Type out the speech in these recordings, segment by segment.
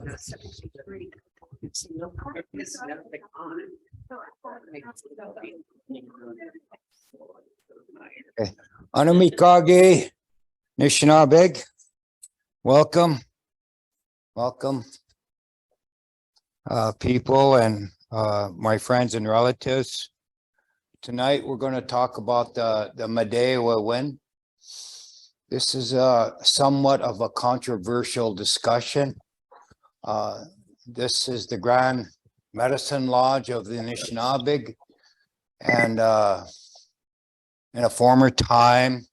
Okay. Anamikage, Nishnabeg, welcome, welcome, people and my friends and relatives. Tonight we're going to talk about the Midewiwin. This is somewhat of a controversial discussion. This is the Grand Medicine Lodge of the Anishinaabe, and in a former time,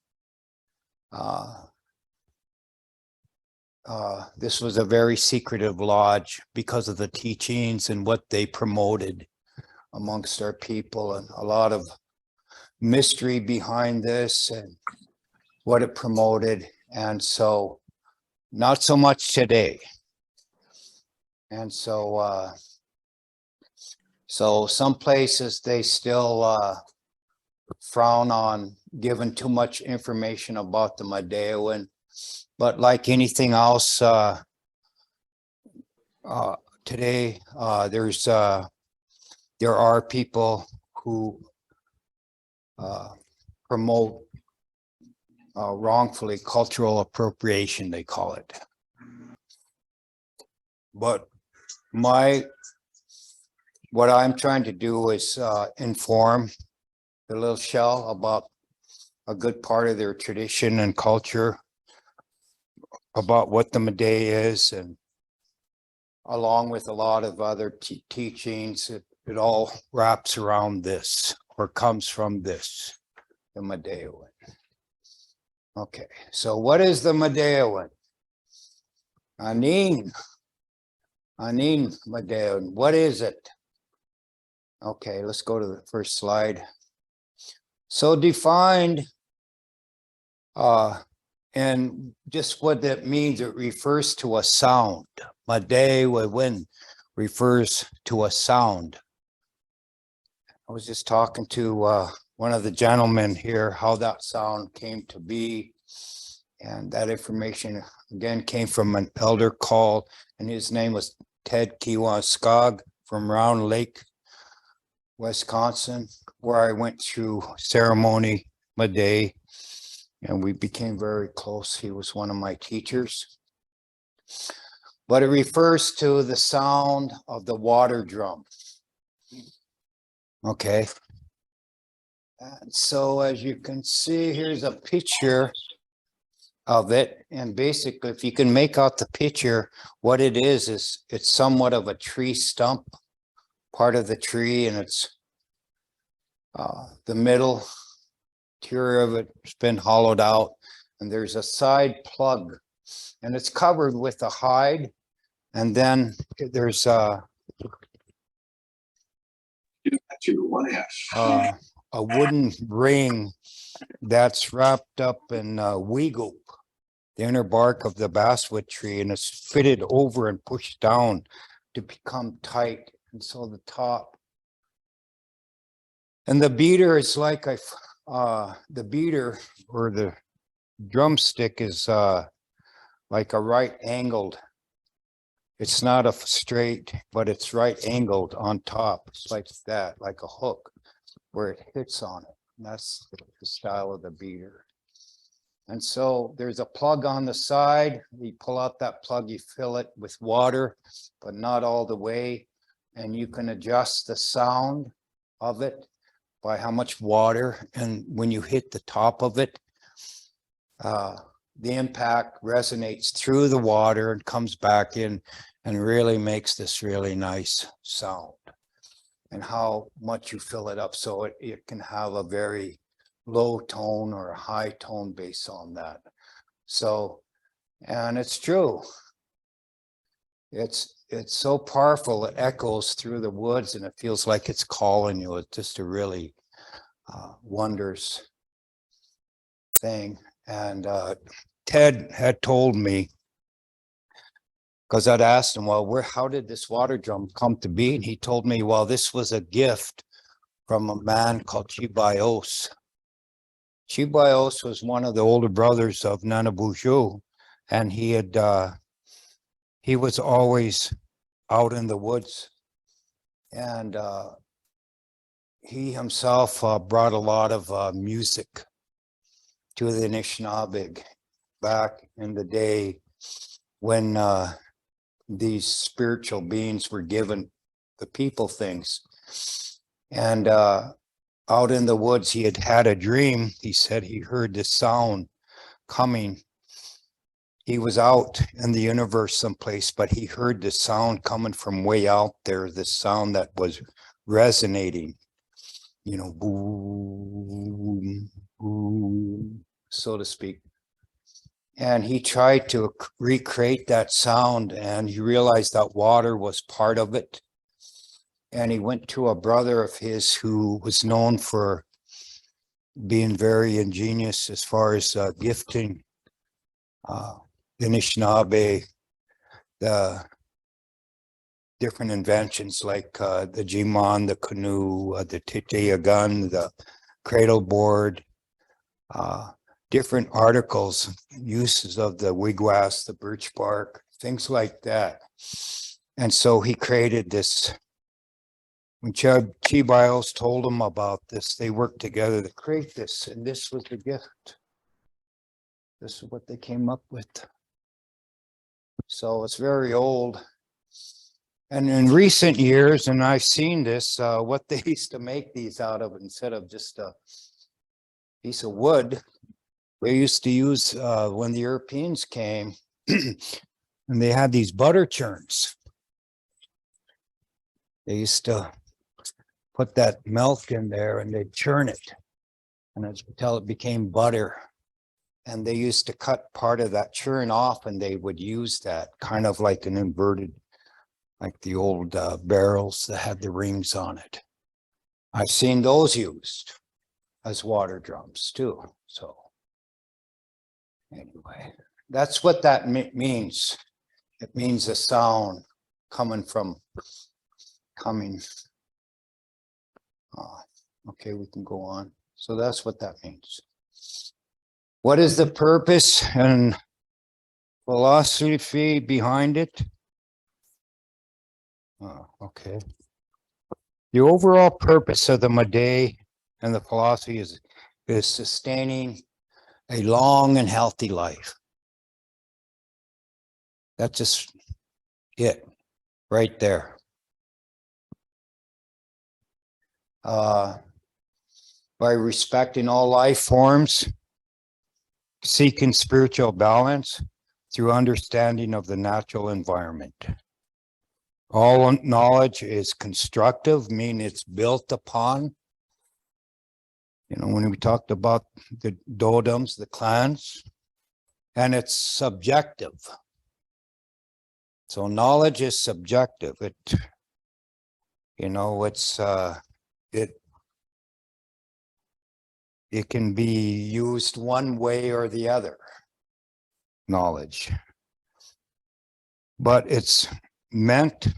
this was a very secretive lodge because of the teachings and what they promoted amongst our people, and a lot of mystery behind this and what it promoted. And so not so much today. And so so some places they still frown on giving too much information about the Midewiwin, but like anything else today, there are people who promote wrongfully cultural appropriation, they call it. But what I'm trying to do is inform the little shell about a good part of their tradition and culture, about what the Mide is, and along with a lot of other teachings, it all wraps around this or comes from this, the Midewiwin. Okay, so what is the Midewiwin? Anin Midewiwin, what is it? Okay, let's go to the first slide. So defined, and just what that means, it refers to a sound. Midewiwin refers to a sound. I was just talking to one of the gentlemen here, how that sound came to be. And that information, again, came from an elder called, and his name was Ted Kiwaskog from Round Lake, Wisconsin, where I went through ceremony Mide, and we became very close. He was one of my teachers. But it refers to the sound of the water drum. Okay. And so as you can see, here's a picture of it. And basically, if you can make out the picture, what it is it's somewhat of a tree stump, part of the tree, and it's the middle interior of it's been hollowed out, and there's a side plug, and it's covered with a hide, and then there's a wooden ring that's wrapped up in weegoop, the inner bark of the basswood tree, and it's fitted over and pushed down to become tight. And so the top and the beater is like the beater or the drumstick is like a right angled. It's not a straight, but it's right angled on top. It's like that, like a hook where it hits on it. And that's the style of the beater. And so there's a plug on the side. You pull out that plug, you fill it with water, but not all the way. And you can adjust the sound of it by how much water. And when you hit the top of it, the impact resonates through the water and comes back in and really makes this really nice sound. And how much you fill it up, so it can have a very low tone or a high tone based on that. So, and it's true. It's so powerful, it echoes through the woods and it feels like it's calling you. It's just a really wondrous thing. And Ted had told me, because I'd asked him, well, how did this water drum come to be? And he told me, well, this was a gift from a man called Chibios. Chibios was one of the older brothers of Nanabuju, and he he was always out in the woods, and he himself brought a lot of music to the Anishinaabe back in the day when these spiritual beings were given the people things. And out in the woods, he had had a dream. He said he heard this sound coming. He was out in the universe someplace, but he heard the sound coming from way out there, this sound that was resonating, you know, boom, boom, so to speak. And he tried to recreate that sound, and he realized that water was part of it. And he went to a brother of his who was known for being very ingenious as far as gifting the Anishinaabe the different inventions like the Jimon, the canoe, the Titiya gun, the cradle board, different articles, uses of the wigwas, the birch bark, things like that. And so he created this. When Chi-Bios told him about this, they worked together to create this, and this was the gift. This is what they came up with. So it's very old. And in recent years, and I've seen this, what they used to make these out of, instead of just a piece of wood, they used to use when the Europeans came, and they had these butter churns. They used to put that milk in there and they'd churn it until it became butter. And they used to cut part of that churn off, and they would use that kind of like an inverted, like the old barrels that had the rings on it. I've seen those used as water drums too. So anyway, that's what that means. It means a sound coming. Okay, we can go on. So that's what that means. What is the purpose and philosophy behind it? Okay. The overall purpose of the Mide and the philosophy is sustaining a long and healthy life. That's just it right there. By respecting all life forms, seeking spiritual balance through understanding of the natural environment. All knowledge is constructive, meaning it's built upon. You know, when we talked about the dodoms, the clans, and it's subjective. So knowledge is subjective. It can be used one way or the other, knowledge. But it's meant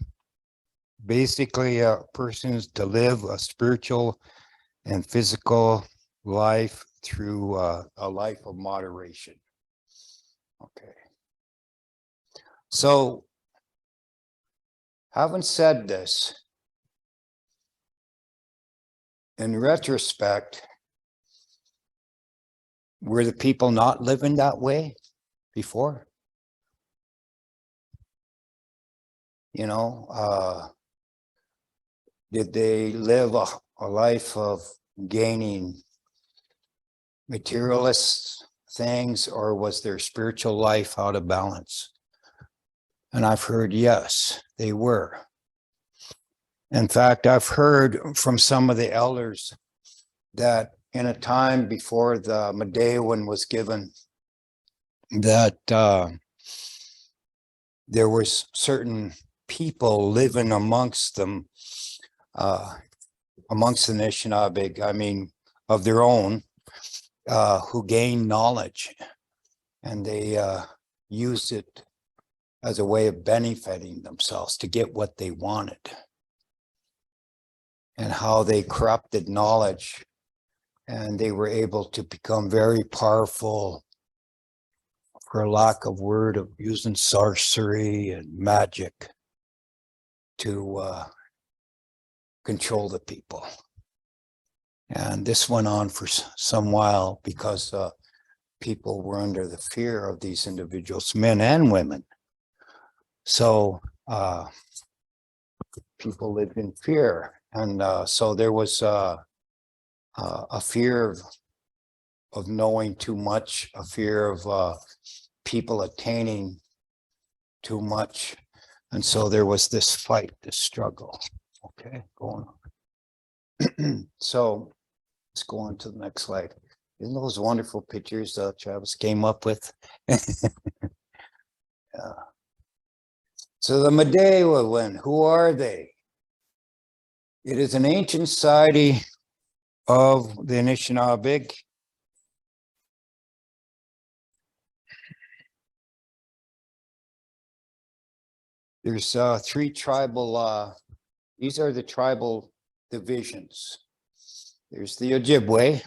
basically a person to live a spiritual and physical life through a life of moderation. Okay. So, having said this, in retrospect, were the people not living that way before? You know, did they live a life of gaining materialist things, or was their spiritual life out of balance? And I've heard, yes, they were. In fact, I've heard from some of the elders that in a time before the Midewiwin was given, that there was certain people living amongst them, amongst the Anishinaabe, I mean, of their own, who gained knowledge, and they used it as a way of benefiting themselves to get what they wanted, and how they corrupted knowledge, and they were able to become very powerful for a lack of word, of using sorcery and magic to control the people. And this went on for some while because people were under the fear of these individuals, men and women. So people lived in fear. And so there was a fear of knowing too much, a fear of people attaining too much. And so there was this fight, this struggle. Okay, going on. So let's go on to the next slide. Isn't those wonderful pictures Travis came up with? Yeah. So the Midewiwin, who are they? It is an ancient society of the Anishinaabe. There's three tribal, these are the tribal divisions. There's the Ojibwe,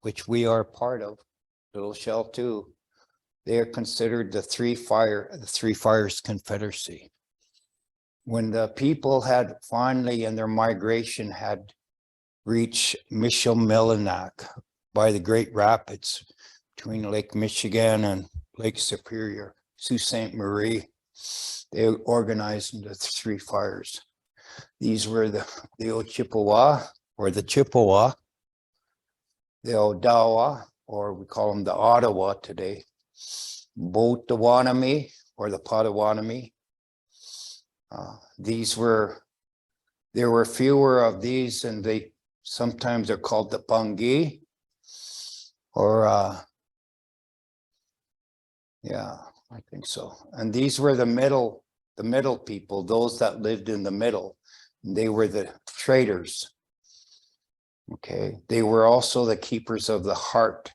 which we are part of, Little Shell too. They are considered the Three Fires Confederacy. When the people had finally, in their migration, had reached Michilimackinac by the Great Rapids between Lake Michigan and Lake Superior, Sault Ste. Marie, they organized into the Three Fires. These were the Ojibwa, or the Chippewa, the Odawa, or we call them the Ottawa today, Botawanami, or the Potawatomi. There were fewer of these, and they sometimes are called the Pungi, or yeah, I think so. And these were the middle people, those that lived in the middle. They were the traders. Okay, they were also the keepers of the heart,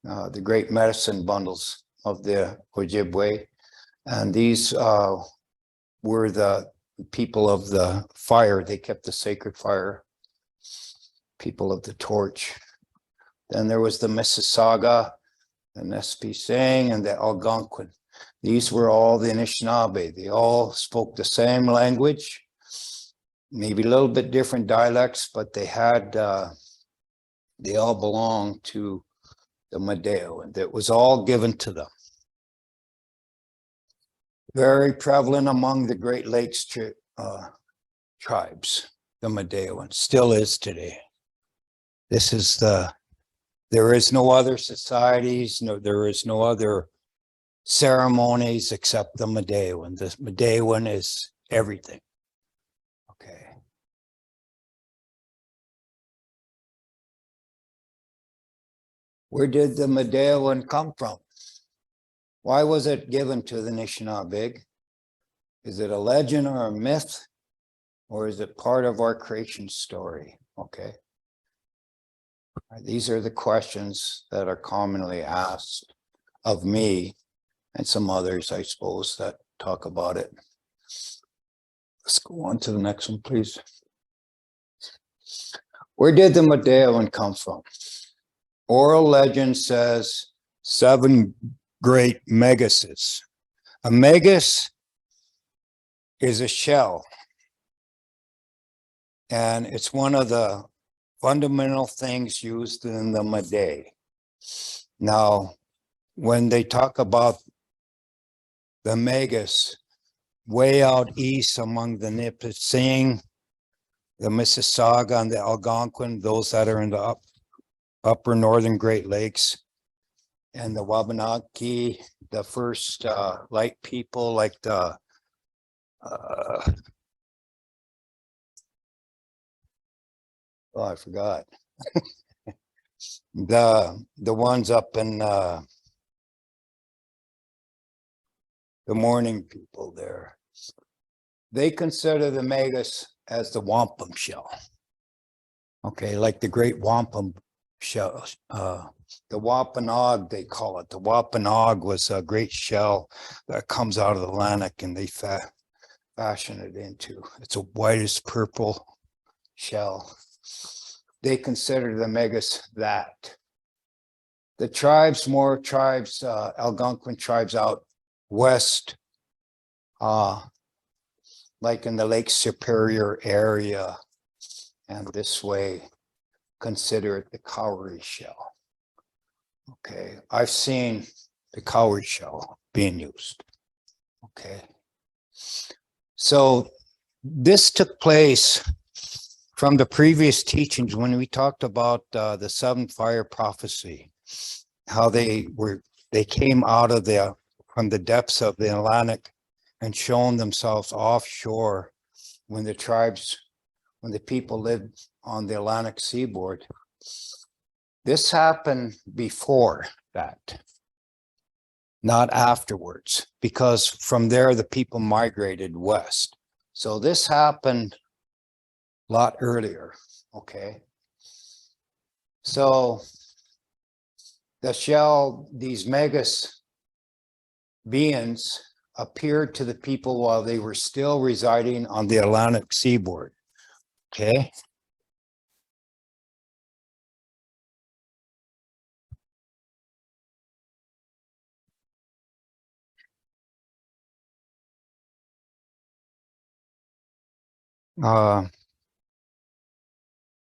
the great medicine bundles of the Ojibwe. And these were the people of the fire. They kept the sacred fire, people of the torch. Then there was the Mississauga, the Nespissing, and the Algonquin. These were all the Anishinaabe. They all spoke the same language, maybe a little bit different dialects, but they had, they all belonged to the Midewiwin. That was all given to them. Very prevalent among the Great Lakes tribes, the Midewiwin, still is today. This is there is no other societies, there is no other ceremonies except the Midewiwin. The Midewiwin is everything. Okay. Where did the Midewiwin come from? Why was it given to the Anishinaabe? Is it a legend or a myth? Or is it part of our creation story? Okay. These are the questions that are commonly asked of me and some others, I suppose, that talk about it. Let's go on to the next one, please. Where did the Midewiwin come from? Oral legend says 7 great megases. A megas is a shell, and it's one of the fundamental things used in the Mide. Now, when they talk about the megas way out east among the Nipissing, the Mississauga, and the Algonquin, those that are in the upper northern Great Lakes, and the Wabanaki, the first light people like the oh, I forgot. The ones up in the morning people there, they consider the megas as the wampum shell. Okay, like the great wampum shell. The Wampanoag, they call it. The Wampanoag was a great shell that comes out of the Atlantic, and they fashion it into. It's a whitish purple shell. They consider the megas that. the tribes, more tribes, Algonquin tribes out west, like in the Lake Superior area, and this way, consider it the cowrie shell. Okay, I've seen the cowrie shell being used. Okay, so this took place from the previous teachings when we talked about the seven fire prophecy, how they came out of from the depths of the Atlantic and shown themselves offshore when the people lived on the Atlantic seaboard. This happened before that, not afterwards, because from there the people migrated west. So this happened a lot earlier, okay? So the shell, these megas beings appeared to the people while they were still residing on the Atlantic seaboard, okay?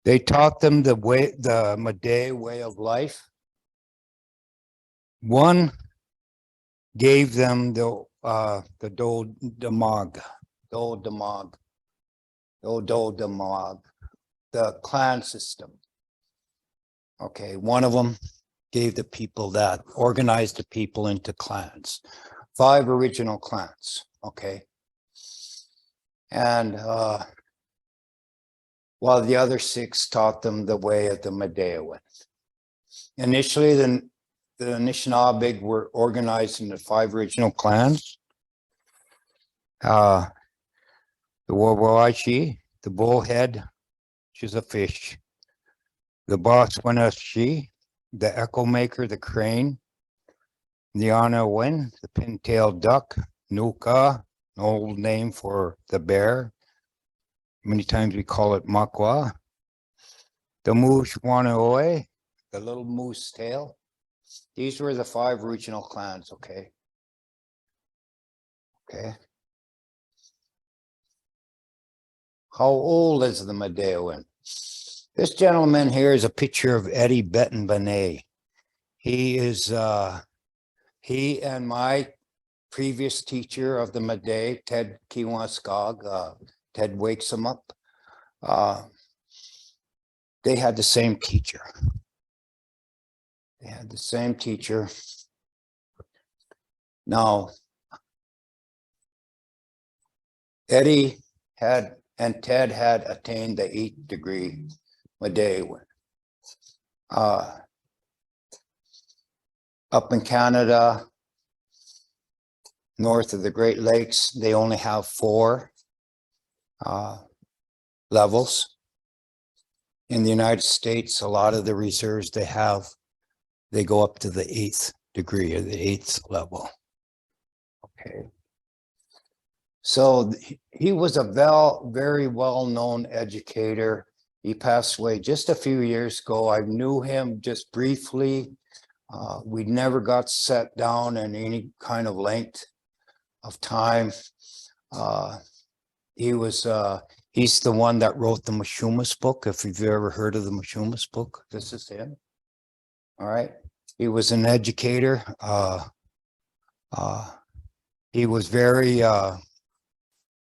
They taught them the Mide way of life. One gave them the Dodemag, the clan system. Okay, one of them gave the people that, organized the people into clans, 5 original clans, okay? And while the other 6 taught them the way of the Midewiwin. Initially, the Anishinaabe were organized into 5 original clans. The Wawachi, the bullhead, which is a fish. The Botswanashi, the echo maker, the crane. The Anawin, the pin-tailed duck. Nuka, an old name for the bear. Many times we call it Makwa. The Mushwanaoe, the little moose tail. These were the 5 regional clans, okay? Okay. How old is the Midewiwin? This gentleman here is a picture of Eddie Bettenbenet. He is, he and my previous teacher of the Mide, Ted Kiwaskog, Ted wakes him up. They had the same teacher. They had the same teacher. Now, Eddie had and Ted had attained the 8th degree Midewiwin. Up in Canada, north of the Great Lakes, they only have 4 levels. In the United States, a lot of the reserves they go up to the 8th degree or the 8th level. Okay. So he was a very well-known educator. He passed away just a few years ago. I knew him just briefly. We never got set down in any kind of length of time. He's the one that wrote the Mishumas book. If you've ever heard of the Mishumas book, this is him. All right. He was an educator. He was very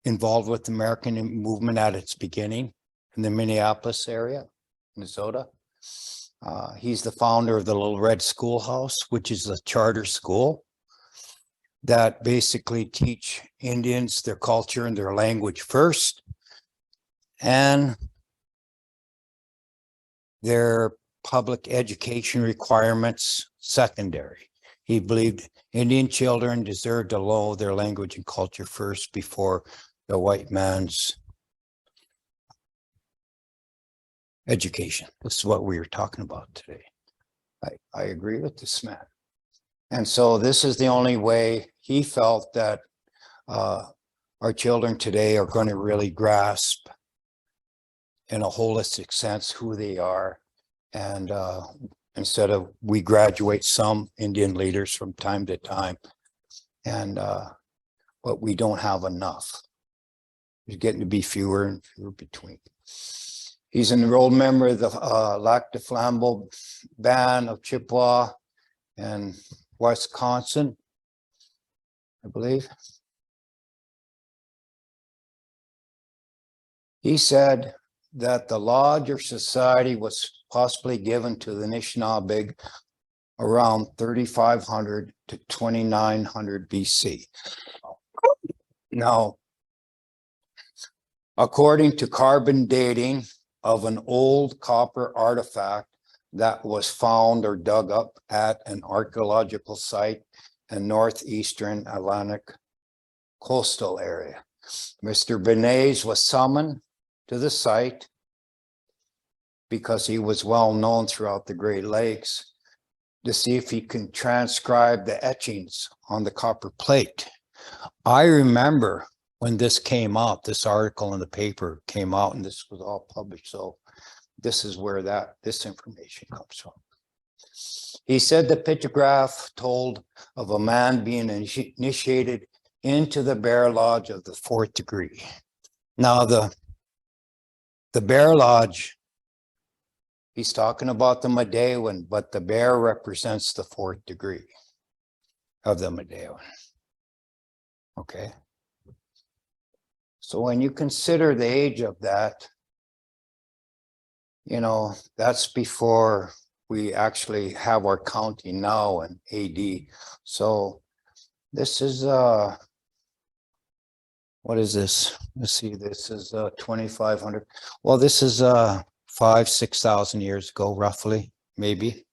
involved with the American movement at its beginning in the Minneapolis area, Minnesota. He's the founder of the Little Red Schoolhouse, which is a charter school that basically teach Indians their culture and their language first, and their public education requirements secondary. He believed Indian children deserved to know their language and culture first before the white man's education. This is what we were talking about today. I agree with this man. And so this is the only way he felt that our children today are going to really grasp in a holistic sense who they are and instead of we graduate some Indian leaders from time to time, and but we don't have enough. There's getting to be fewer and fewer between. He's an enrolled member of the Lafromboise band of Chippewa and Wisconsin, I believe. He said that the lodge or society was possibly given to the Anishinaabe around 3,500 to 2,900 BC. Now, according to carbon dating of an old copper artifact that was found or dug up at an archaeological site in northeastern Atlantic coastal area, Mr. Bernays was summoned to the site because he was well known throughout the Great Lakes to see if he can transcribe the etchings on the copper plate. I remember when this came out, this article in the paper came out, and this was all published. So this is where this information comes from. He said the pictograph told of a man being initiated into the Bear Lodge of the 4th degree. Now the Bear Lodge, he's talking about the Midewiwin, but the bear represents the 4th degree of the Midewiwin. Okay. So when you consider the age of that, you know, that's before we actually have our counting now in AD. So this is, what is this? Let's see, this is 2,500. Well, this is 5,000-6,000 years ago, roughly, maybe.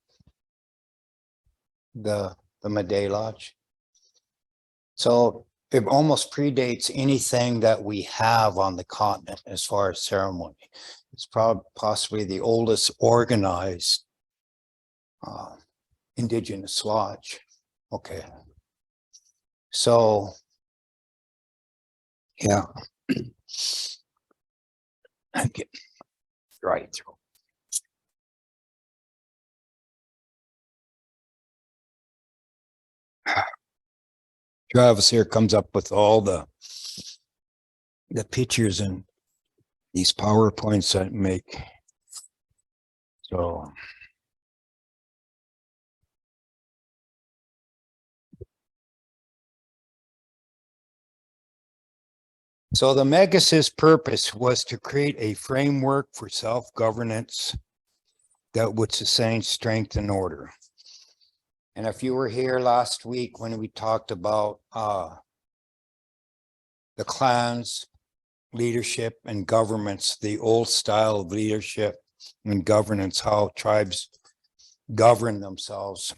The Midewiwin Lodge. So it almost predates anything that we have on the continent as far as ceremony. It's probably possibly the oldest organized indigenous lodge. Okay. So, yeah. Okay. Right through. Travis here comes up with all the pictures and these PowerPoints that make. So the Megasys purpose was to create a framework for self-governance that would sustain strength and order. And if you were here last week when we talked about the clans, leadership and governments, the old style of leadership and governance, how tribes govern themselves,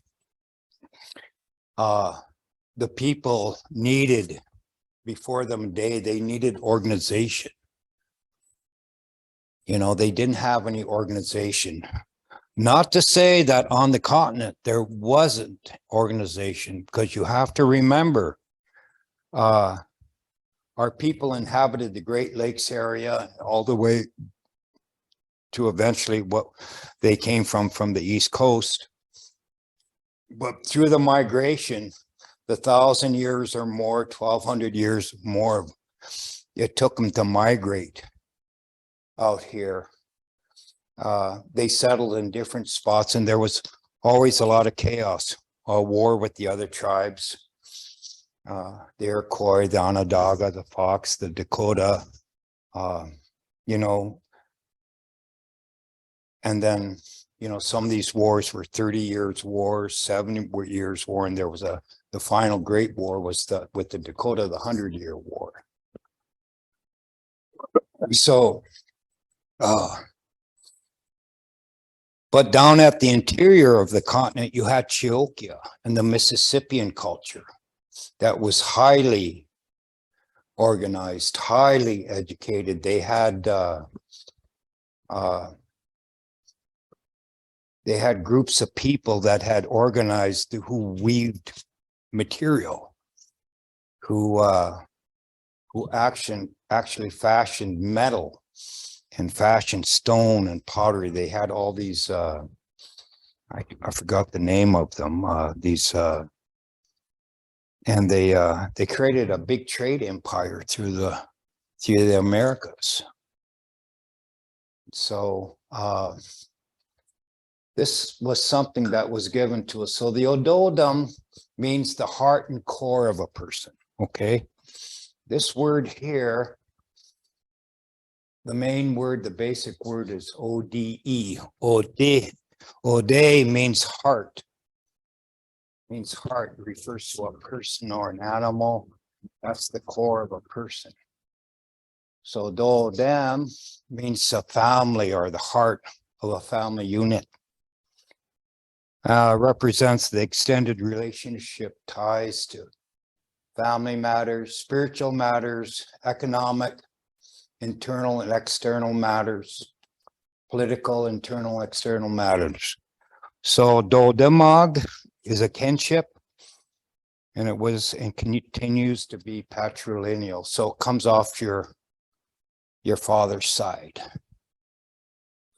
the people needed, before them day, they needed organization. You know, they didn't have any organization. Not to say that on the continent there wasn't organization, because you have to remember our people inhabited the Great Lakes area all the way to eventually what they came from the East Coast. But through the migration, the 1,000 years or more, 1,200 years more, it took them to migrate out here. They settled in different spots, and there was always a lot of chaos, a war with the other tribes, the Iroquois, the Onondaga, the Fox, the Dakota, you know, and then, you know, some of these wars were 30 years war, 70 years war, and there was the final great war was with the Dakota, the 100-year war. So, but down at the interior of the continent, you had Chiokea and the Mississippian culture that was highly organized, highly educated. They had groups of people that had organized, who weaved material, who actually fashioned metal and fashioned stone and pottery. They had all these I forgot the name of them. And they created a big trade empire through the Americas. So this was something that was given to us. So the ododum means the heart and core of a person. Okay, this word here, the main word, the basic word is O-D-E. Ode means heart. Means heart. It refers to a person or an animal. That's the core of a person. So dodam means a family or the heart of a family unit. Represents the extended relationship ties to family matters, spiritual matters, economic, internal and external matters, political, internal, external matters. So dodemag is a kinship, and it was and continues to be patrilineal. So it comes off your father's side,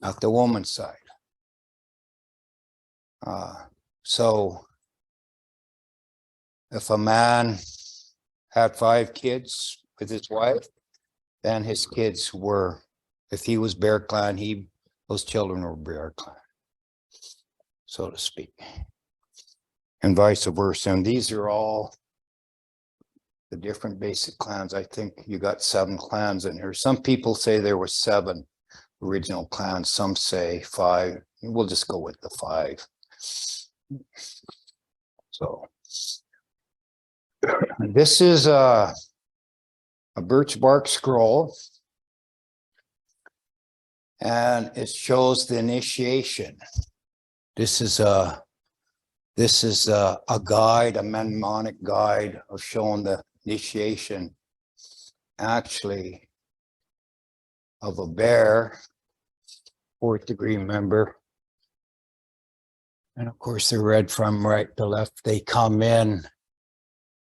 not the woman's side. So if a man had 5 kids with his wife, then his kids were, if he was Bear Clan, those children were Bear Clan, so to speak, and vice versa. And these are all the different basic clans. I think you got 7 clans in here. Some people say there were 7 original clans. Some say 5. We'll just go with the 5. So this is a birch bark scroll, and it shows the initiation. This is a guide, a mnemonic guide of showing the initiation, actually, of a bear, 4th degree member. And of course, they're read from right to left. They come in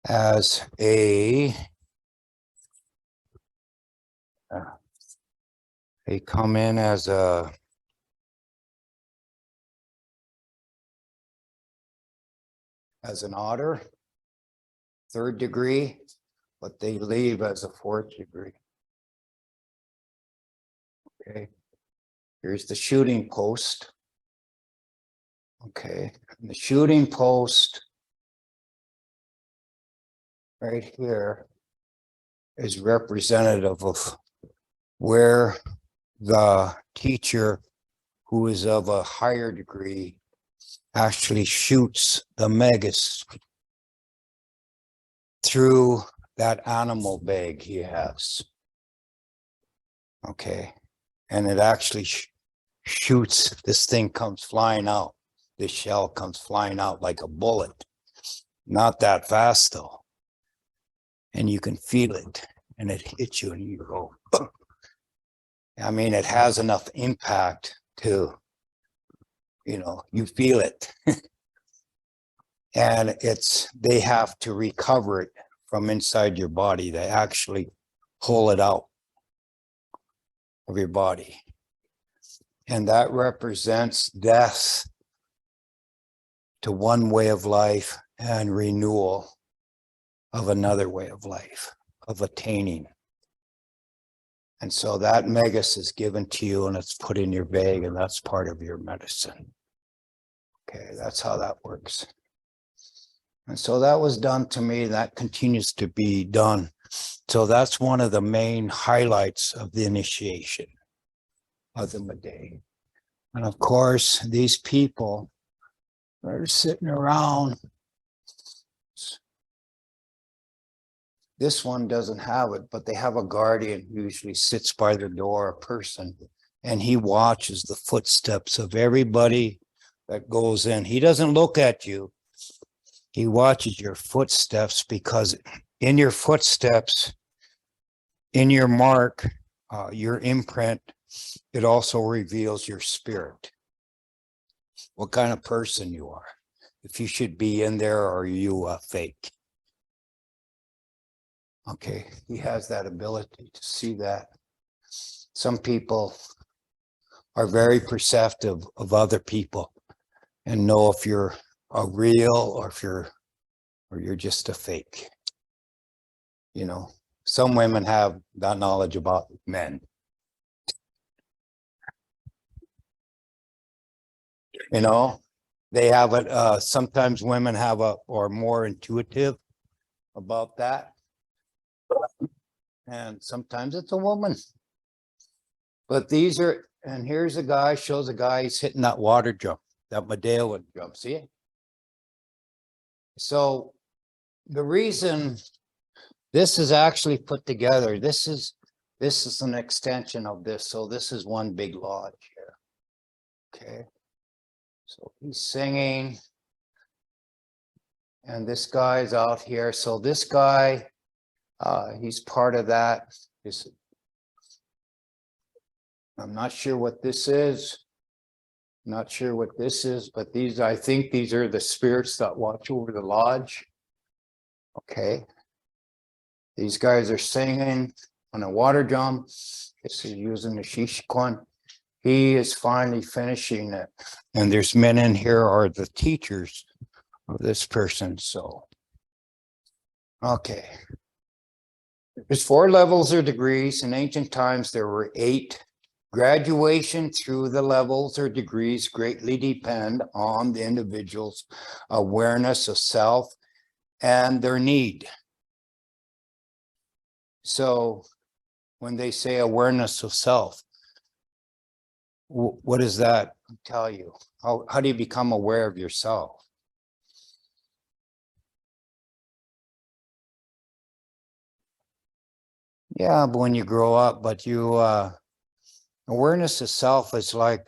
as an otter, 3rd degree, but they leave as a 4th degree. Okay, here's the shooting post. Okay, and the shooting post right here is representative of where the teacher, who is of a higher degree, actually shoots the magus through that animal bag he has. Okay, and it actually shoots, this thing comes flying out. This shell comes flying out like a bullet. Not that fast though. And you can feel it, and it hits you and you go, I mean, it has enough impact to, you feel it. And they have to recover it from inside your body. They actually pull it out of your body. And that represents death to one way of life and renewal of another way of life, of attaining. And so that magus is given to you and it's put in your bag, and that's part of your medicine. Okay, that's how that works. And so that was done to me. That continues to be done. So that's one of the main highlights of the initiation of the Mide. And of course, these people are sitting around. This one doesn't have it, but they have a guardian who usually sits by the door, a person, and he watches the footsteps of everybody that goes in. He doesn't look at you. He watches your footsteps, because in your footsteps, in your mark, your imprint, it also reveals your spirit. What kind of person you are. If you should be in there, or are you a fake? Okay, he has that ability to see that. Some people are very perceptive of other people. and know if you're a real or you're just a fake. You know, some women have that knowledge about men. You know, they have it. Sometimes women have or more intuitive about that, and sometimes it's a woman. But these are, and here's a guy, shows a guy, he's hitting that water jump, that Midewiwin jump. See it? So the reason this is actually put together, this is an extension of this. So this is one big lodge here. Okay. So he's singing. And this guy's out here. So this guy, he's part of that. I'm not sure what this is. Not sure what this is, but I think these are the spirits that watch over the lodge. Okay. These guys are singing on a water jump. This is using the shishikwan. He is finally finishing it. And there's men in here are the teachers of this person. So, okay. There's 4 levels or degrees. In ancient times, there were 8. Graduation through the levels or degrees greatly depend on the individual's awareness of self and their need. So when they say awareness of self, what does that tell you? How do you become aware of yourself? Yeah, but when you grow up, but you awareness of self is like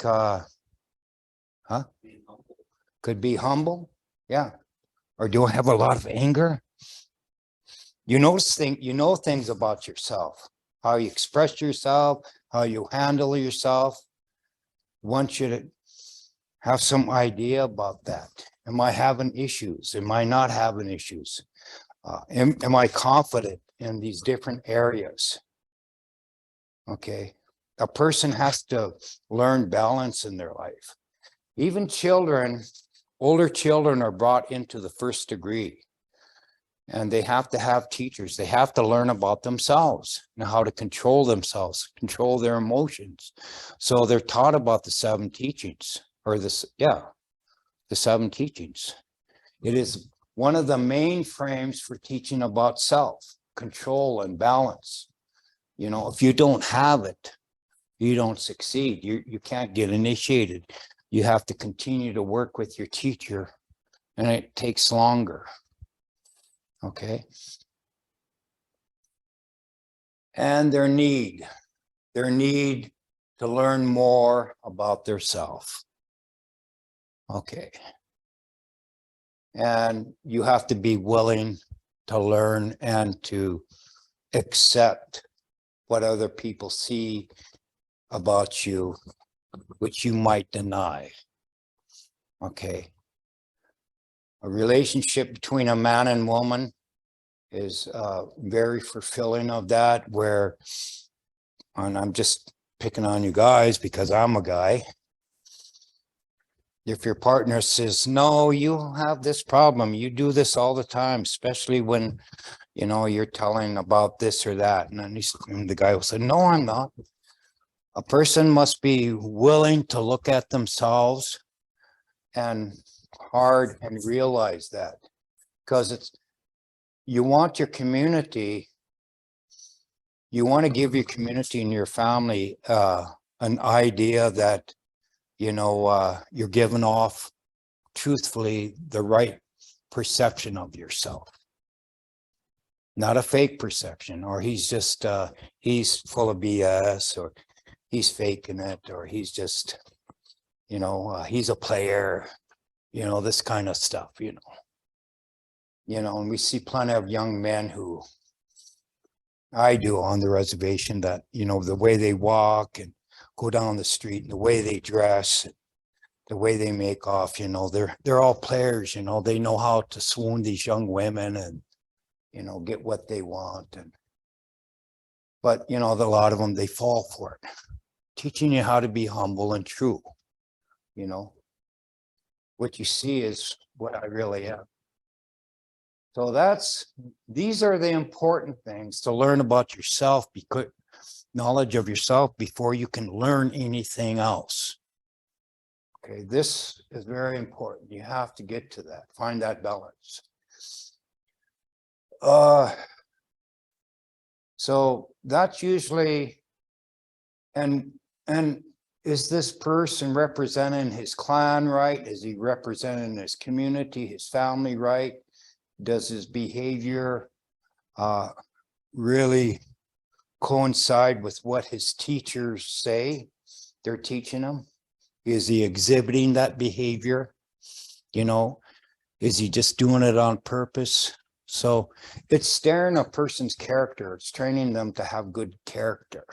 could be humble. Yeah. Or do I have a lot of anger? You notice you know things about yourself, how you express yourself, how you handle yourself. Want you to have some idea about that. Am I having issues? Am I not having issues? Am I confident in these different areas? Okay. A person has to learn balance in their life. Even children, older children are brought into the first degree. And they have to have teachers. They have to learn about themselves and how to control themselves, control their emotions. So they're taught about the 7 teachings, or the 7 teachings. It is one of the main frames for teaching about self, control and balance. You know, if you don't have it, you don't succeed. You can't get initiated. You have to continue to work with your teacher, and it takes longer. Okay. And their need to learn more about their self. Okay. And you have to be willing to learn and to accept what other people see about you, which you might deny. Okay. A relationship between a man and woman is very fulfilling of that, where, and I'm just picking on you guys because I'm a guy. If your partner says, no, you have this problem, you do this all the time, especially when, you know, you're telling about this or that. And then the guy will say, no, I'm not. A person must be willing to look at themselves and hard and realize that, because you want your community, you want to give your community and your family an idea that, you know, you're giving off truthfully the right perception of yourself, not a fake perception, or he's just he's full of BS, or he's faking it, or he's just, you know, he's a player, you know, this kind of stuff, you know, and we see plenty of young men who I do on the reservation that, you know, the way they walk and go down the street and the way they dress, the way they make off, you know, they're all players, you know, they know how to swoon these young women and, you know, get what they want. But, you know, a lot of them, they fall for it. Teaching you how to be humble and true, you know, what you see is what I really am. So these are the important things to learn about yourself, because knowledge of yourself before you can learn anything else. Okay, this is very important. You have to get to that, find that balance. So that's usually, and is this person representing his clan right? Is he representing his community, his family right? Does his behavior really coincide with what his teachers say they're teaching him? Is he exhibiting that behavior? You know, is he just doing it on purpose? So it's staring a person's character. It's training them to have good character.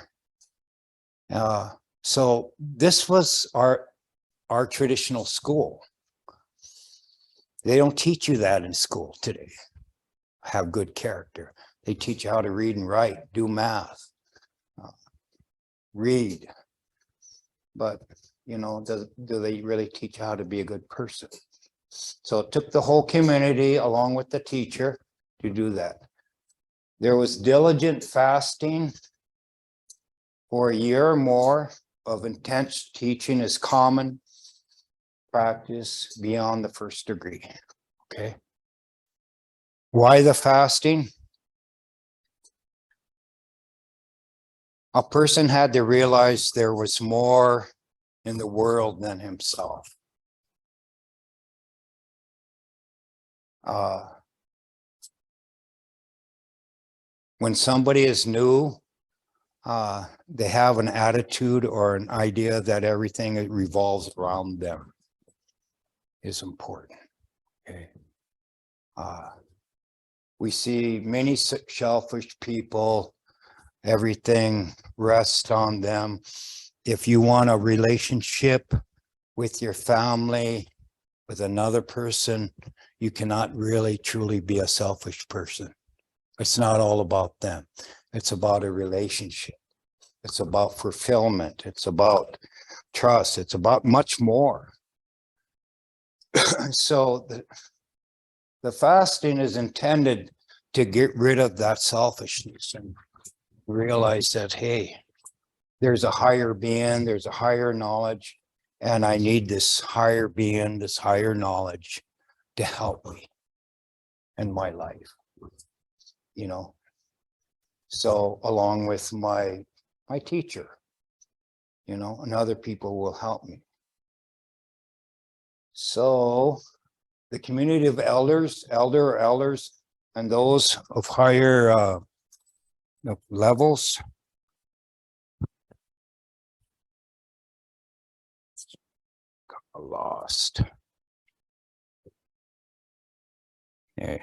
So this was our traditional school. They don't teach you that in school today. Have good character. They teach you how to read and write, do math, read. But, you know, do they really teach you how to be a good person? So it took the whole community along with the teacher to do that. There was diligent fasting for a year or more of intense teaching is common practice beyond the first degree. Okay. Why the fasting? A person had to realize there was more in the world than himself. When somebody is new, they have an attitude or an idea that everything that revolves around them is important. Okay. We see many selfish people, everything rests on them. If you want a relationship with your family, with another person, you cannot really truly be a selfish person. It's not all about them. It's about a relationship. It's about fulfillment. It's about trust. It's about much more. So the fasting is intended to get rid of that selfishness and realize that, hey, there's a higher being, there's a higher knowledge, and I need this higher being, this higher knowledge to help me in my life, you know. So along with my teacher, you know, and other people will help me. So the community of elders, elders, and those of higher levels got lost. Hey,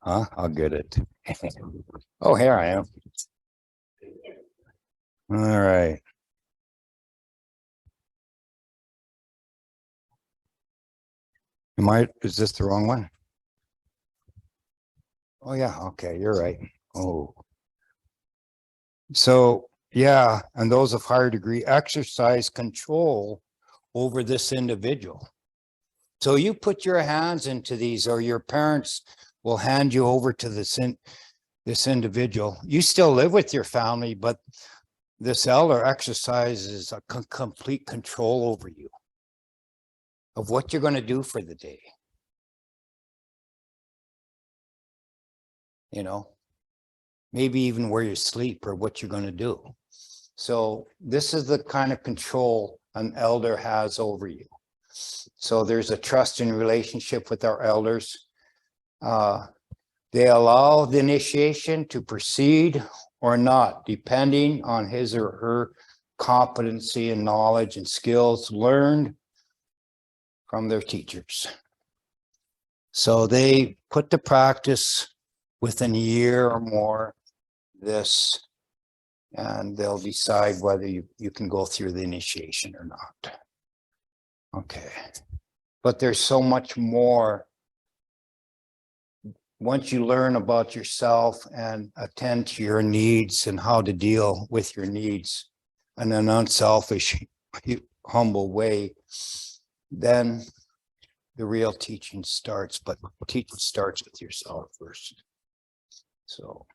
huh? I'll get it. Oh, here I am. All right. Is this the wrong one? Oh yeah, okay, you're right. Oh. So yeah, and those of higher degree exercise control over this individual. So you put your hands into these, or your parents will hand you over to this individual. You still live with your family, but this elder exercises a complete control over you of what you're going to do for the day. You know, maybe even where you sleep or what you're going to do. So this is the kind of control an elder has over you. So there's a trust and relationship with our elders. They allow the initiation to proceed or not, depending on his or her competency and knowledge and skills learned from their teachers. So they put to practice within a year or more this, and they'll decide whether you can go through the initiation or not. Okay. But there's so much more. Once you learn about yourself and attend to your needs and how to deal with your needs in an unselfish, humble way, then the real teaching starts, but teaching starts with yourself first. So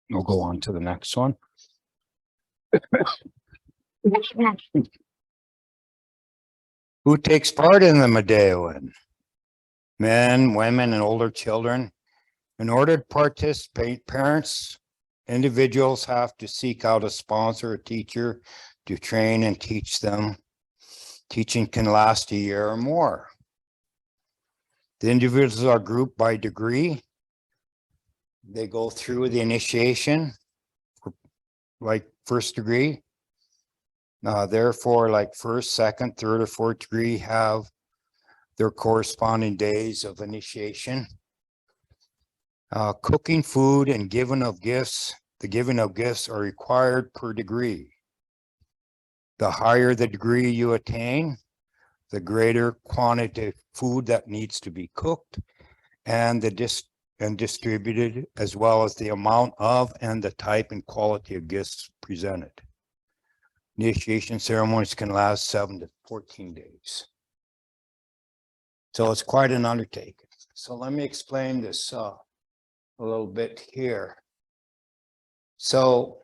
we'll go on to the next one. Who takes part in the Midewiwin? Men, women, and older children. In order to participate, parents, individuals have to seek out a sponsor, a teacher to train and teach them. Teaching can last a year or more. The individuals are grouped by degree. They go through the initiation, like first degree. Therefore, like first, second, third, or fourth degree have their corresponding days of initiation. Cooking food and giving of gifts, the giving of gifts are required per degree. The higher the degree you attain, the greater quantity of food that needs to be cooked and distributed, as well as the amount of and the type and quality of gifts presented. Initiation ceremonies can last 7 to 14 days. So it's quite an undertaking. So let me explain this a little bit here. So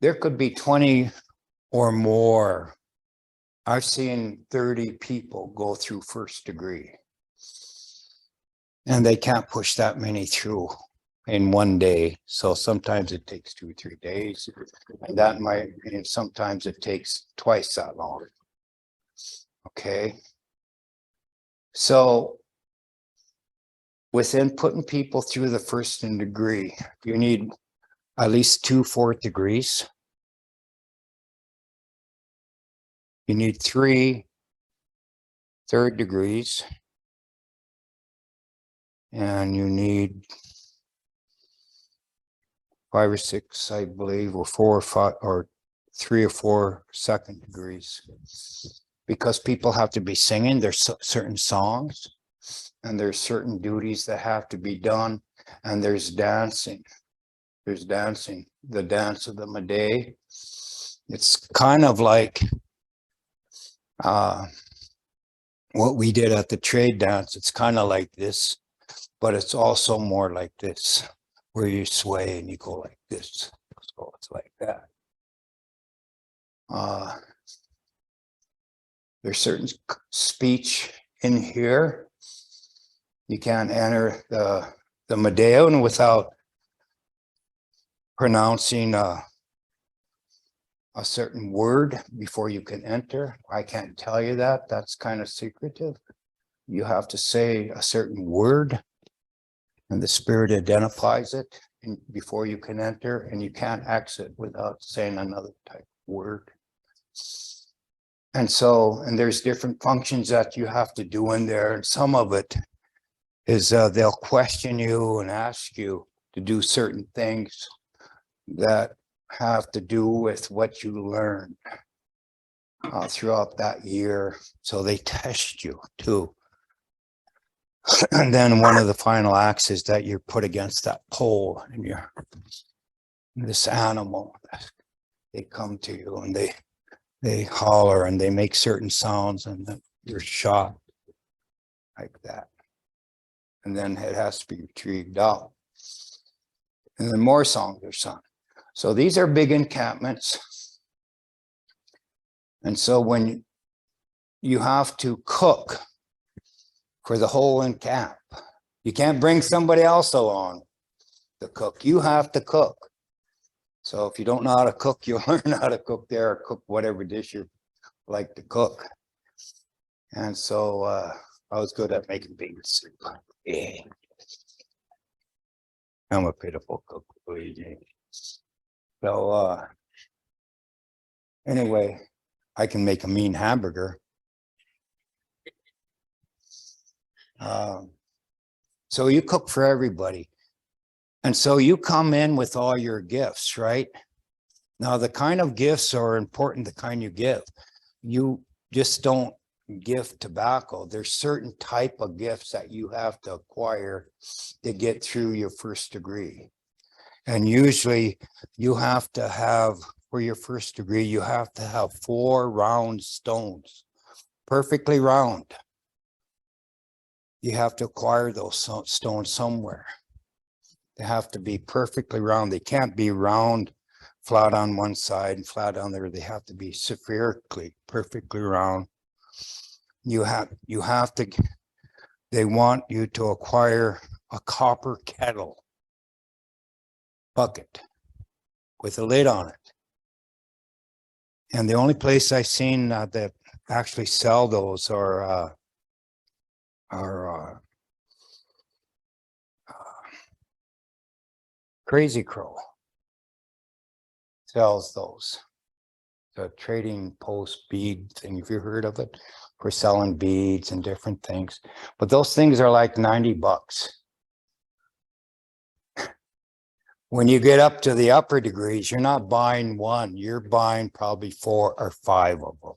there could be 20 or more. I've seen 30 people go through first degree. And they can't push that many through in one day. So sometimes it takes 2 or 3 days. And that might, and sometimes it takes twice that long. Okay. So within putting people through the first degree, you need at least 2 fourth degrees. You need 3 third degrees. And you need 5 or 6, I believe, or 4 or 5, or 3 or 4 second degrees. Because people have to be singing, there's certain songs, and there's certain duties that have to be done, and there's dancing. There's dancing, the dance of the Midday. It's kind of like what we did at the trade dance. It's kind of like this, but it's also more like this, where you sway and you go like this. So it's like that. There's certain speech in here. You can't enter the Midewiwin without pronouncing a certain word before you can enter. I can't tell you that. That's kind of secretive. You have to say a certain word, and the spirit identifies it before you can enter, and you can't exit without saying another type of word. And so, and there's different functions that you have to do in there. And some of it is they'll question you and ask you to do certain things that have to do with what you learned throughout that year. So they test you too. And then one of the final acts is that you're put against that pole, and you're this animal. They come to you and they holler and they make certain sounds, and then you're shot like that. And then it has to be retrieved out. And then more songs are sung. So these are big encampments. And so when you have to cook for the whole encamp, you can't bring somebody else along to cook. You have to cook. So if you don't know how to cook, you'll learn how to cook there, or cook whatever dish you like to cook. And so I was good at making bean soup. Yeah. I'm a pitiful cook, believe me. So anyway, I can make a mean hamburger. So you cook for everybody. And so you come in with all your gifts, right? Now, the kind of gifts are important, the kind you give. You just don't give tobacco. There's certain type of gifts that you have to acquire to get through your first degree. And usually you have to have for your first degree, you have to have 4 round stones, perfectly round. You have to acquire those stones somewhere. They have to be perfectly round. They can't be round, flat on one side and flat on the other. They have to be spherically, perfectly round. You have to, they want you to acquire a copper kettle bucket with a lid on it. And the only place I've seen that actually sell those are Crazy Crow sells those. The trading post bead thing, if you heard of it, for selling beads and different things. But those things are like $90. When you get up to the upper degrees, you're not buying one, you're buying probably 4 or 5 of them.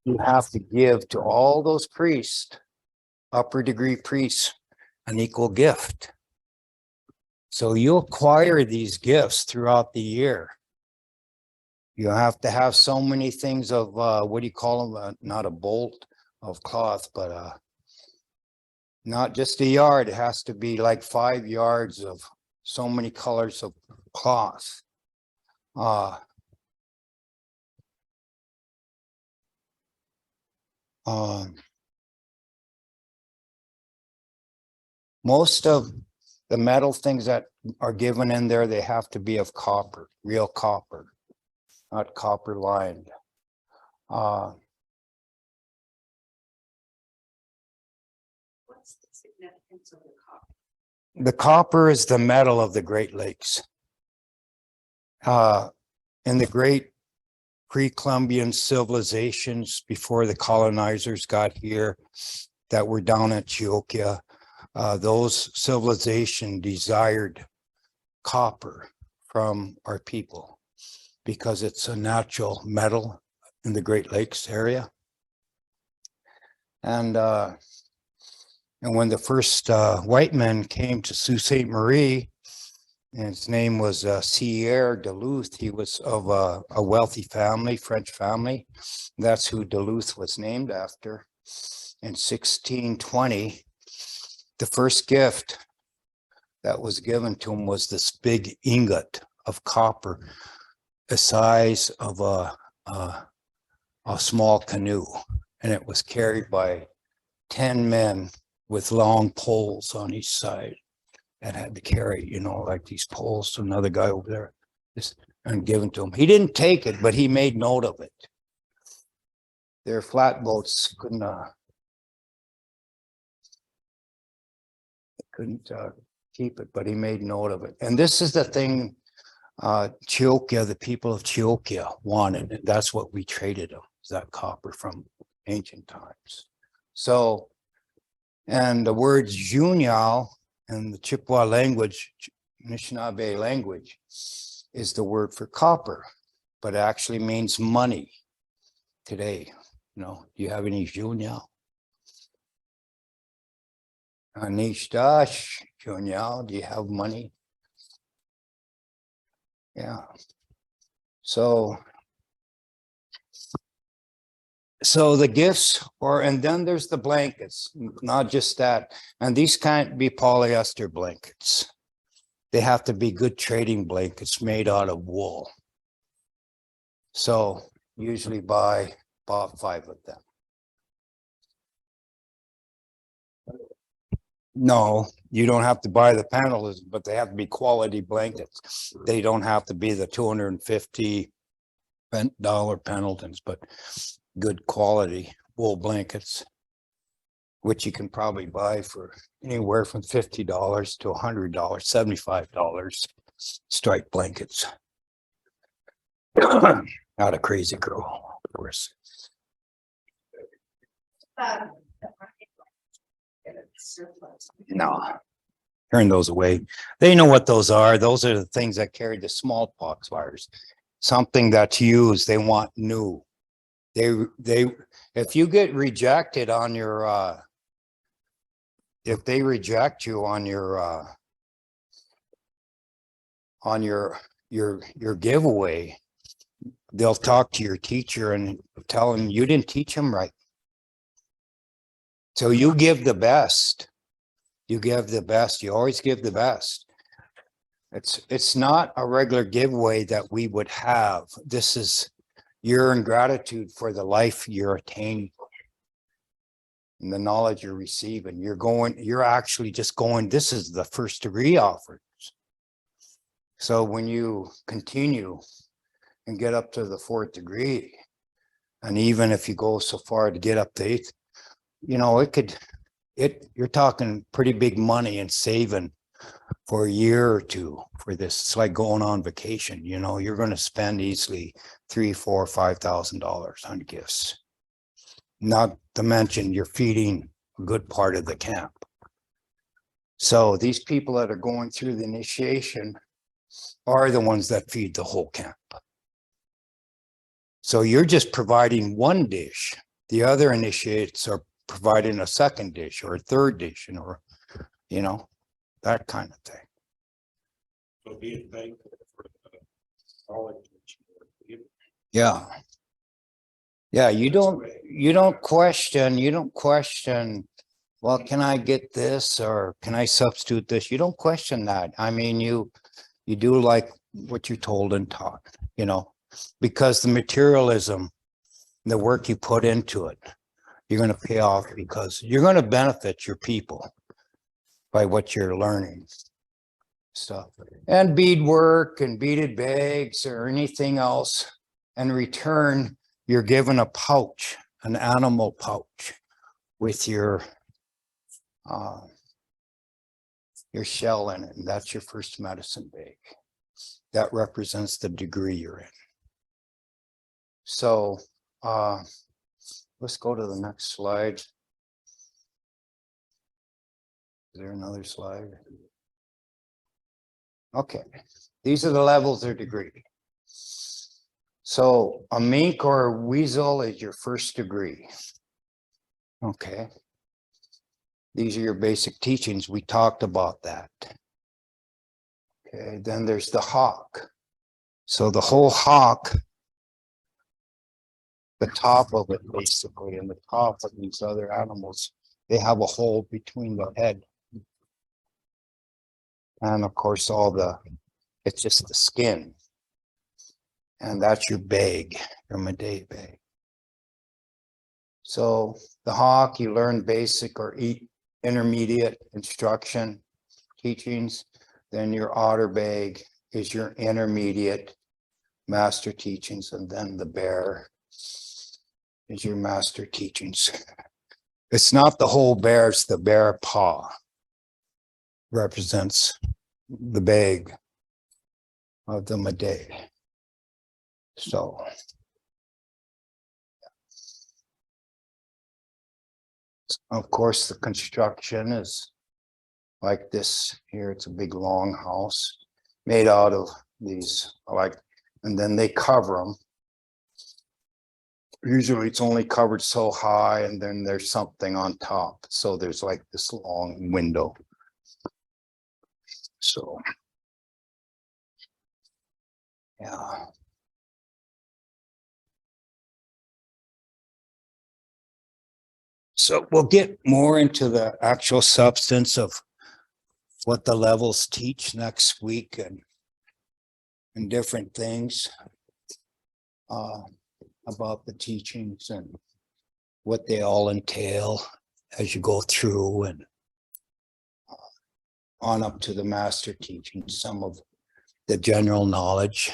You have to give to all those priests, upper degree priests, an equal gift. So you acquire these gifts throughout the year. You have to have so many things of, what do you call them? Not a bolt of cloth, but not just a yard. It has to be like 5 yards of so many colors of cloth. Most of the metal things that are given in there, they have to be of copper, real copper, not copper lined. What's the significance of the copper? The copper is the metal of the Great Lakes. In the great pre-Columbian civilizations before the colonizers got here that were down at Antioquia, those civilizations desired copper from our people because it's a natural metal in the Great Lakes area. And when the first white men came to Sault Ste. Marie, and his name was Sieur Duluth, he was of a wealthy family, French family. That's who Duluth was named after. In 1620, the first gift that was given to him was this big ingot of copper, the size of a small canoe. And it was carried by 10 men with long poles on each side that had to carry, you know, like these poles to another guy over there, and given to him. He didn't take it, but he made note of it. Their flatboats couldn't keep it, but he made note of it. And this is the thing Antioquia, the people of Antioquia wanted, and that's what we traded them, is that copper from ancient times. So, and the word Junyal in the Chippewa language, Anishinaabe language, is the word for copper, but it actually means money today. You know, do you have any Junyal? Anishdash Junyal, do you have money? Yeah. So the gifts, and then there's the blankets, not just that. And these can't be polyester blankets. They have to be good trading blankets made out of wool. So usually buy about 5 of them. No, you don't have to buy the panels, but they have to be quality blankets. They don't have to be the $250 Pendletons, but good quality wool blankets, which you can probably buy for anywhere from $50 to $100, $75 striped blankets. Not a crazy girl, of course. No, turn those away. They know what those are. Those are the things that carry the smallpox virus. Something that's used, they want new. If you get rejected on your if they reject you on your your giveaway, they'll talk to your teacher and tell them you didn't teach them right. So you give the best. You give the best. You always give the best. It's not a regular giveaway that we would have. This is your ingratitude for the life you're attaining and the knowledge you're receiving. You're actually just going, this is the first degree offerings. So when you continue and get up to the 4th degree, and even if you go so far to get up to 8th, you know, you're talking pretty big money and saving for a year or two for this. It's like going on vacation, you know, you're going to spend easily $3,000, $4,000, $5,000 on gifts. Not to mention you're feeding a good part of the camp. So these people that are going through the initiation are the ones that feed the whole camp. So you're just providing one dish. The other initiates are providing a second dish or a third dish, or, you know, that kind of thing. So being thankful for the knowledge that you were given. Yeah. Yeah, you don't question, well, can I get this or can I substitute this? You don't question that. I mean, you do like what you're told and taught, you know, because the materialism, the work you put into it, you're going to pay off because you're going to benefit your people by what you're learning stuff. And beadwork and beaded bags or anything else. In return, you're given a pouch, an animal pouch with your shell in it. And that's your first medicine bag. That represents the degree you're in. So let's go to the next slide. Is there another slide? Okay, these are the levels of degree. So a mink or a weasel is your first degree. Okay. These are your basic teachings. We talked about that. Okay, then there's the hawk. So the whole hawk, the top of it basically, and the top of these other animals, they have a hole between the head. And of course, it's just the skin. And that's your bag, your Midday bag. So the hawk, you learn basic or intermediate instruction teachings. Then your otter bag is your intermediate master teachings. And then the bear is your master teachings. It's not the whole bear, it's the bear paw. Represents the bag of the Midday. So of course the construction is like this here. It's a big long house made out of these, and then they cover them. Usually it's only covered so high and then there's something on top. So there's like this long window. So yeah. So we'll get more into the actual substance of what the levels teach next week and different things about the teachings and what they all entail as you go through and on up to the master teaching, some of the general knowledge.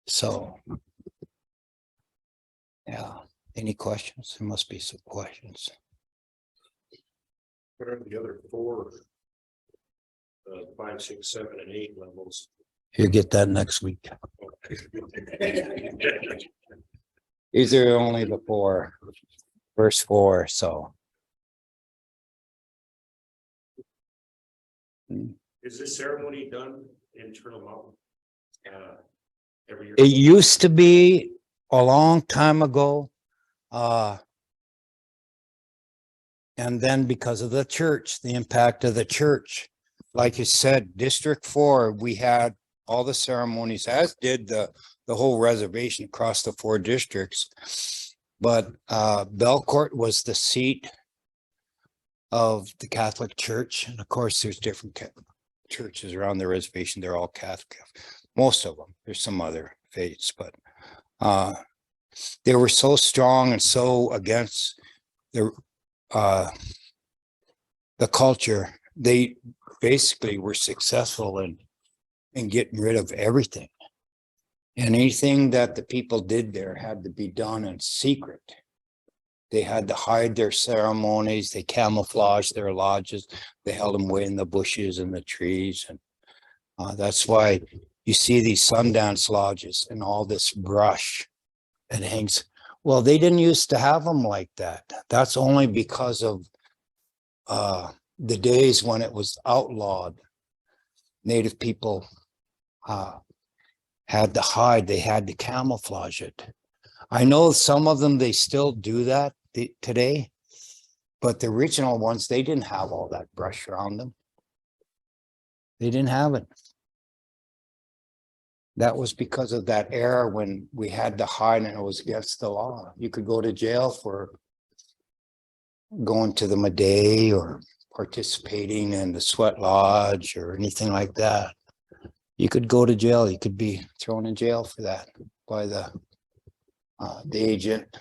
So, yeah. Any questions? There must be some questions. What are the other four, 5, 6, 7, and 8 levels? You get that next week. These are only the four, first four, so. Is this ceremony done in Turtle Mountain every year? It used to be a long time ago. And then because of the church, the impact of the church, like you said, District 4, we had all the ceremonies, as did the whole reservation across the 4 districts. But Belcourt was the seat of the Catholic Church. And of course, there's different churches around the reservation. They're all Catholic. Most of them. There's some other faiths, but they were so strong and so against the culture. They basically were successful in getting rid of everything. And anything that the people did there had to be done in secret. They had to hide their ceremonies. They camouflaged their lodges. They held them way in the bushes and the trees. And that's why you see these Sundance lodges and all this brush that hangs. Well, they didn't used to have them like that. That's only because of the days when it was outlawed. Native people had to hide. They had to camouflage it. I know some of them, they still do that today, but the original ones, they didn't have all that brush around them. They didn't have it. That was because of that era when we had to hide and it was against the law. You could go to jail for going to the Midday or participating in the Sweat Lodge or anything like that. You could go to jail. You could be thrown in jail for that by the agent,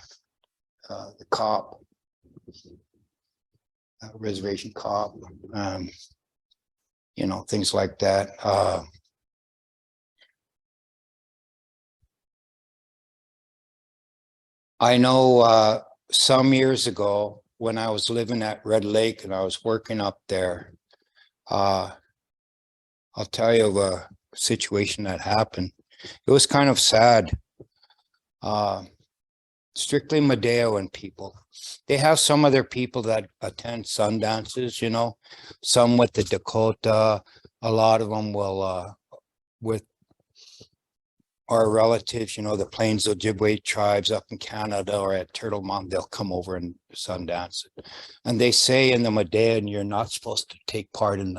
the cop, reservation cop, you know, things like that. I know some years ago when I was living at Red Lake and I was working up there, I'll tell you of a situation that happened. It was kind of sad. Strictly Midewiwin people. They have some of their people that attend Sundances, you know, some with the Dakota. A lot of them will, with our relatives, you know, the Plains Ojibwe tribes up in Canada or at Turtle Mountain, they'll come over and Sundance. And they say in the Midewiwin, you're not supposed to take part in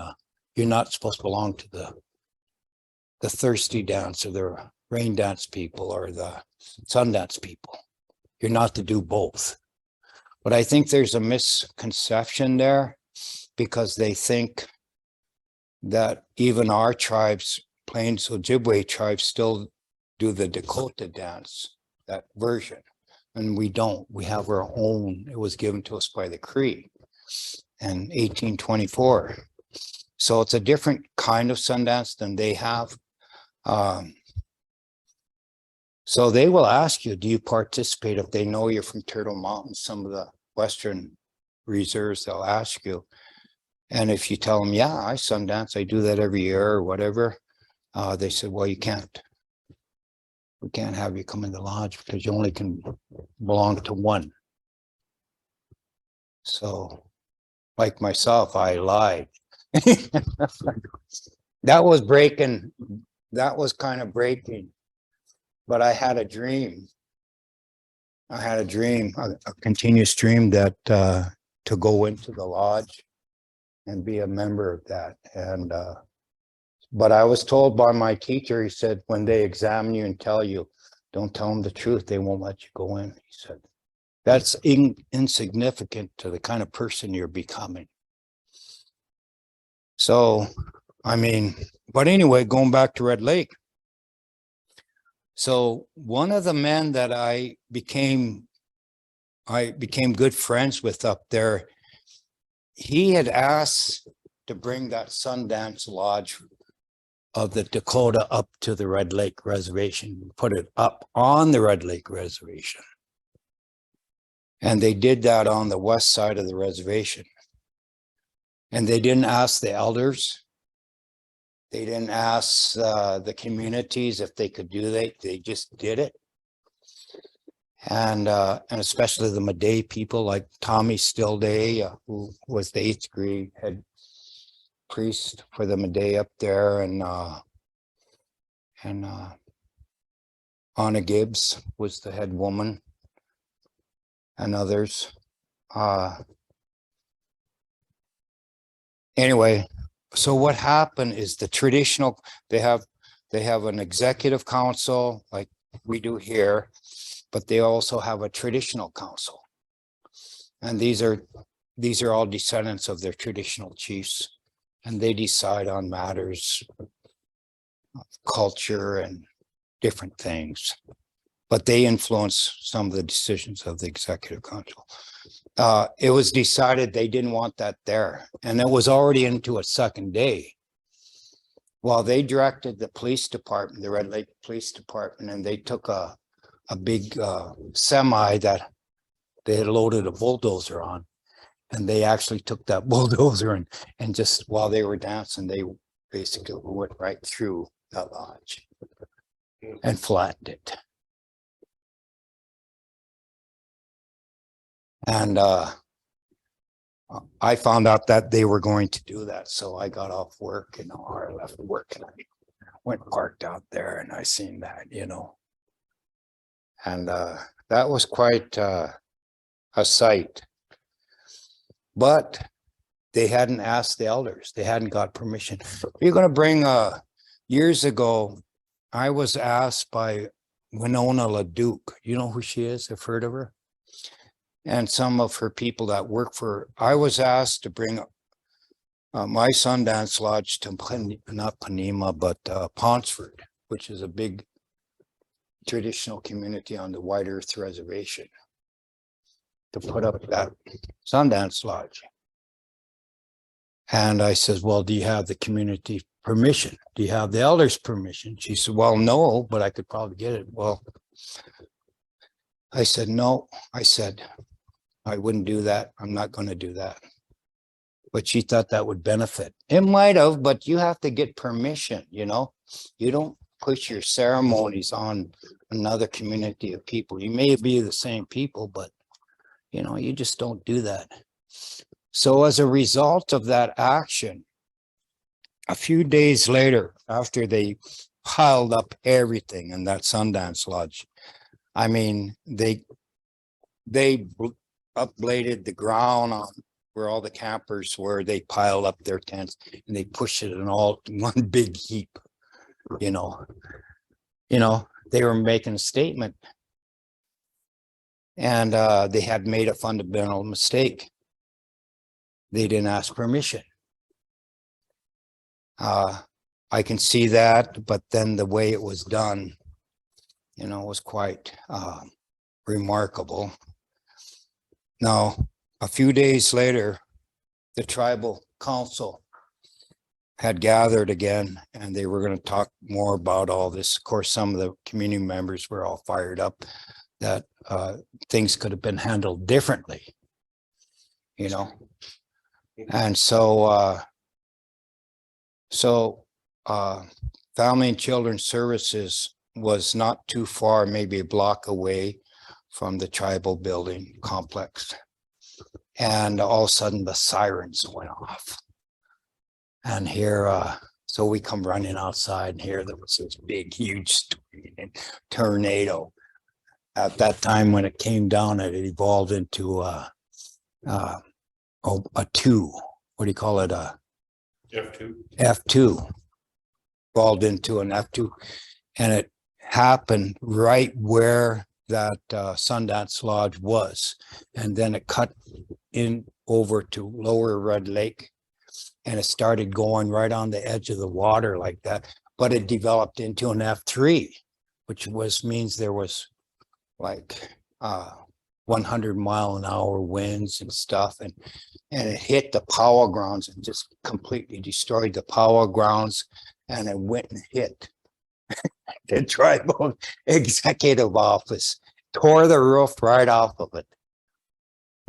you're not supposed to belong to the thirsty dance or the rain dance people or the Sundance people. You're not to do both. But I think there's a misconception there because they think that even our tribes, Plains Ojibwe tribes, still do the Dakota dance, that version. And we don't. We have our own. It was given to us by the Cree in 1824. So it's a different kind of Sundance than they have. So they will ask you, do you participate? If they know you're from Turtle Mountain, some of the Western reserves, they'll ask you. And if you tell them, yeah, I Sundance, I do that every year or whatever, they said, well, you can't. We can't have you come in the lodge because you only can belong to one. So, like myself, I lied. That was breaking. That was kind of breaking. But I had a dream. I had a dream, a continuous dream that to go into the lodge and be a member of that. And but I was told by my teacher, he said, when they examine you and tell you, don't tell them the truth, they won't let you go in. He said, that's insignificant to the kind of person you're becoming. So, I mean, but anyway, going back to Red Lake. So one of the men that I became good friends with up there, he had asked to bring that Sundance Lodge of the Dakota up to the Red Lake Reservation, put it up on the Red Lake Reservation. And they did that on the west side of the reservation. And they didn't ask the elders. They didn't ask the communities if they could do that. They just did it. And especially the Midday people like Tommy Stillday, who was the 8th grade head priest for the Midday up there, and Anna Gibbs was the head woman, and others. Anyway, so what happened is the traditional, they have They have an executive council like we do here, but they also have a traditional council. And these are all descendants of their traditional chiefs, and they decide on matters of culture and different things. But they influence some of the decisions of the executive council. It was decided they didn't want that there, and it was already into a second day. Well, they directed the police department, the Red Lake Police Department, and they took a big semi that they had loaded a bulldozer on, and they actually took that bulldozer and just while they were dancing, they basically went right through that lodge and flattened it. And I found out that they were going to do that, so I got off work, or I left work and I went parked out there and I seen that, and that was quite a sight. But they hadn't asked the elders, they hadn't got permission. You're going to bring years ago, I was asked by Winona LaDuke. You know who she is? I've heard of her. And some of her people that work for her. I was asked to bring my Sundance Lodge to not Panema, but Ponsford, which is a big traditional community on the White Earth Reservation, to put up that Sundance Lodge. And I said, well, do you have the community permission? Do you have the elders' permission? She said, well, no, but I could probably get it. Well, I said, no. I said, I wouldn't do that. I'm not going to do that. But she thought that would benefit. It might have, but you have to get permission, You don't push your ceremonies on another community of people. You may be the same people, but, you just don't do that. So as a result of that action, a few days later, after they piled up everything in that Sundance Lodge, I mean, they upbladed the ground on where all the campers were. They piled up their tents and they pushed it in all one big heap. They were making a statement, and they had made a fundamental mistake. They didn't ask permission. I can see that, but then the way it was done, was quite remarkable. Now, a few days later, the tribal council had gathered again, and they were going to talk more about all this. Of course, some of the community members were all fired up that things could have been handled differently, And so, Family and Children's Services was not too far, maybe a block away from the tribal building complex. And all of a sudden the sirens went off. And here, so we come running outside, and here there was this big, huge tornado. At that time, when it came down, it evolved into a 2. What do you call it? F2. F2. Evolved into an F2. And it happened right where that Sundance Lodge was. And then it cut in over to Lower Red Lake. And it started going right on the edge of the water like that. But it developed into an F3, which means there was like 100-mile-an-hour winds and stuff, and it hit the power grounds and just completely destroyed the power grounds, and it went and hit the tribal executive office, tore the roof right off of it.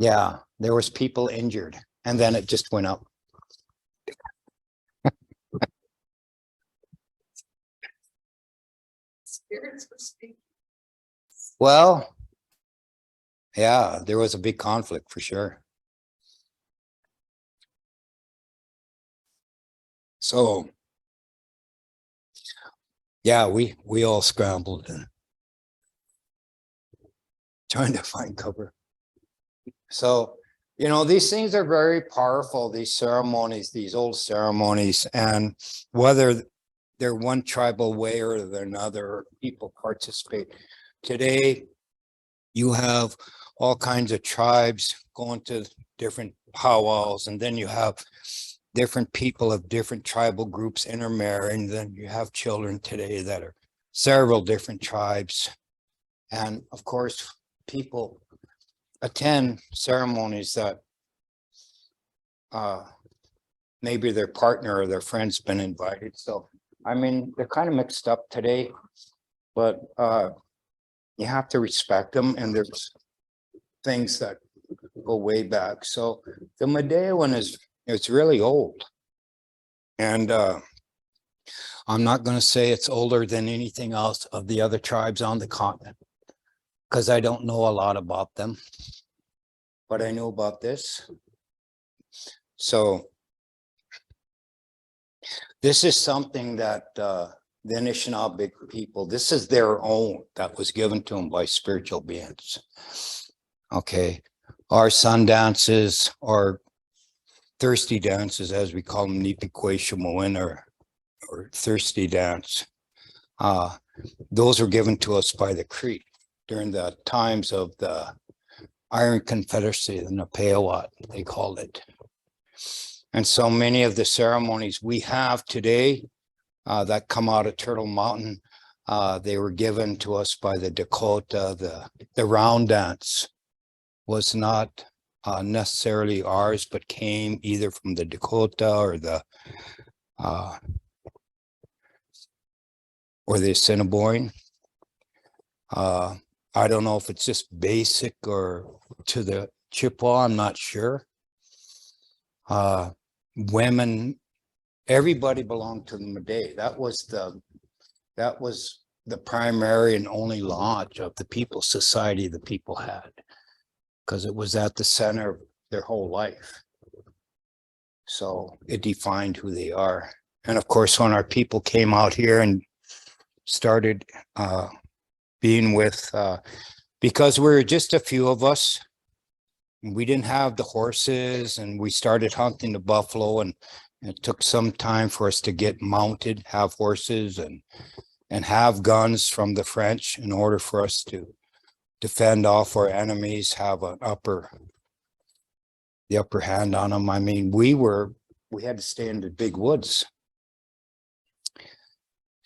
Yeah, there was people injured, and then it just went up. Spirits were speaking. Well, yeah, there was a big conflict for sure. So, yeah, we all scrambled and trying to find cover. So, these things are very powerful, these ceremonies, these old ceremonies, and whether they're one tribal way or another, people participate. Today, you have all kinds of tribes going to different powwows, and then you have different people of different tribal groups intermarrying. Then you have children today that are several different tribes. And of course, people attend ceremonies that maybe their partner or their friend's been invited. So, I mean, they're kind of mixed up today, but you have to respect them. And there's things that go way back. So the Midewiwin it's really old. And I'm not going to say it's older than anything else of the other tribes on the continent, because I don't know a lot about them, but I know about this. So this is something that the Anishinaabe people, this is their own that was given to them by spiritual beings. Okay. Our sun dances, or thirsty dances, as we call them, Midewiwin, or thirsty dance. Those were given to us by the Cree during the times of the Iron Confederacy, the Napeawat, they called it. And so many of the ceremonies we have today that come out of Turtle Mountain, they were given to us by the Dakota. The round dance was not necessarily ours, but came either from the Dakota or the Assiniboine. I don't know if it's just basic or to the Chippewa, I'm not sure. Women, everybody belonged to the Mide. That was the primary and only lodge of the people society the people had, because it was at the center of their whole life. So it defined who they are. And of course, when our people came out here and started being with, because we were just a few of us, we didn't have the horses, and we started hunting the buffalo, and it took some time for us to get mounted, have horses and have guns from the French in order for us to defend off our enemies, have the upper hand on them. I mean, we had to stay in the big woods.